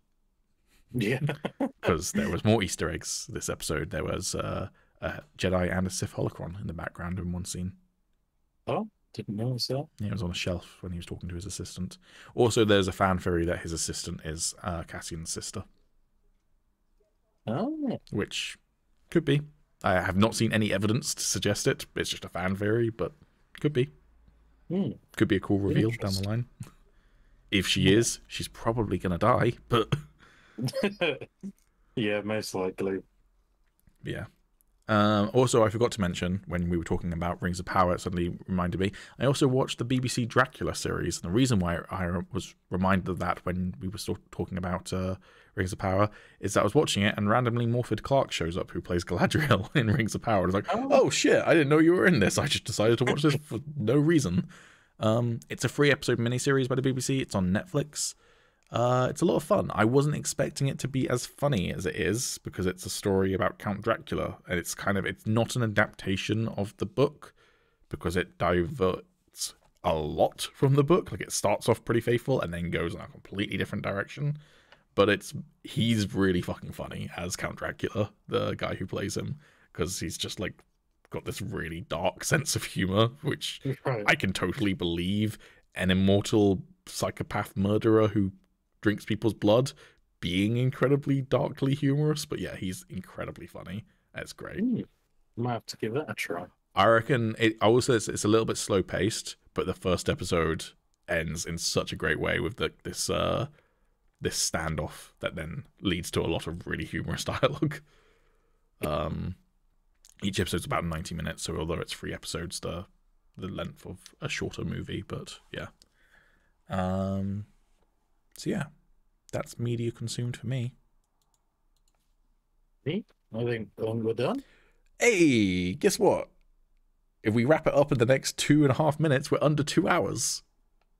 B: Yeah.
A: Because there was more Easter eggs this episode. There was a Jedi and a Sith holocron in the background in one scene.
B: Oh, didn't notice that.
A: Yeah, it was on a shelf when he was talking to his assistant. Also, there's a fan theory that his assistant is Cassian's sister.
B: Oh.
A: Which could be. I have not seen any evidence to suggest it. It's just a fan theory, but could be. Could be a cool reveal down the line. If she is, she's probably going to die, but...
B: Yeah, most likely.
A: Yeah. Also, I forgot to mention, when we were talking about Rings of Power, it suddenly reminded me, I also watched the BBC Dracula series, and the reason why I was reminded of that when we were talking about Rings of Power is that I was watching it, and randomly Morfydd Clark shows up, who plays Galadriel in Rings of Power. I was like, oh shit, I didn't know you were in this. I just decided to watch this for no reason. It's a 3-episode miniseries by the BBC. It's on Netflix. It's a lot of fun. I wasn't expecting it to be as funny as it is, because it's a story about Count Dracula, and it's not an adaptation of the book, because it diverts a lot from the book. Like, it starts off pretty faithful and then goes in a completely different direction. But he's really fucking funny as Count Dracula, the guy who plays him, because he's just like got this really dark sense of humor, which I can totally believe an immortal psychopath murderer who drinks people's blood being incredibly darkly humorous. But yeah, he's incredibly funny. It's great.
B: Might have to give that a try.
A: I reckon I will say it's a little bit slow paced, but the first episode ends in such a great way with this standoff that then leads to a lot of really humorous dialogue. Each episode's about 90 minutes, so although it's 3 episodes, the length of a shorter movie, but yeah. So yeah, that's media consumed for me.
B: I think we're done.
A: Hey, guess what? If we wrap it up in the next 2.5 minutes, we're under 2 hours.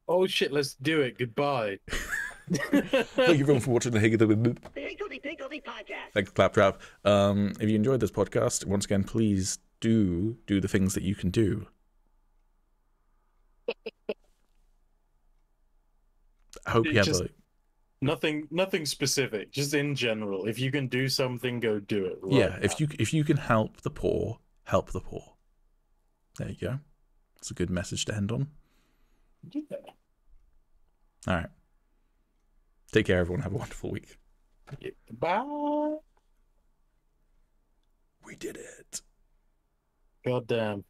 B: Oh shit, let's do it. Goodbye.
A: Thank you everyone for watching the Higgledy podcast. Thanks, Claptrap. If you enjoyed this podcast, once again, please do the things that you can do. I hope you have
B: nothing specific, just in general. If you can do something, go do it. Right
A: yeah,
B: now.
A: if you can help the poor, help the poor. There you go. It's a good message to end on.
B: Yeah.
A: All right. Take care, everyone. Have a wonderful week.
B: Yeah. Bye.
A: We did it.
B: God damn.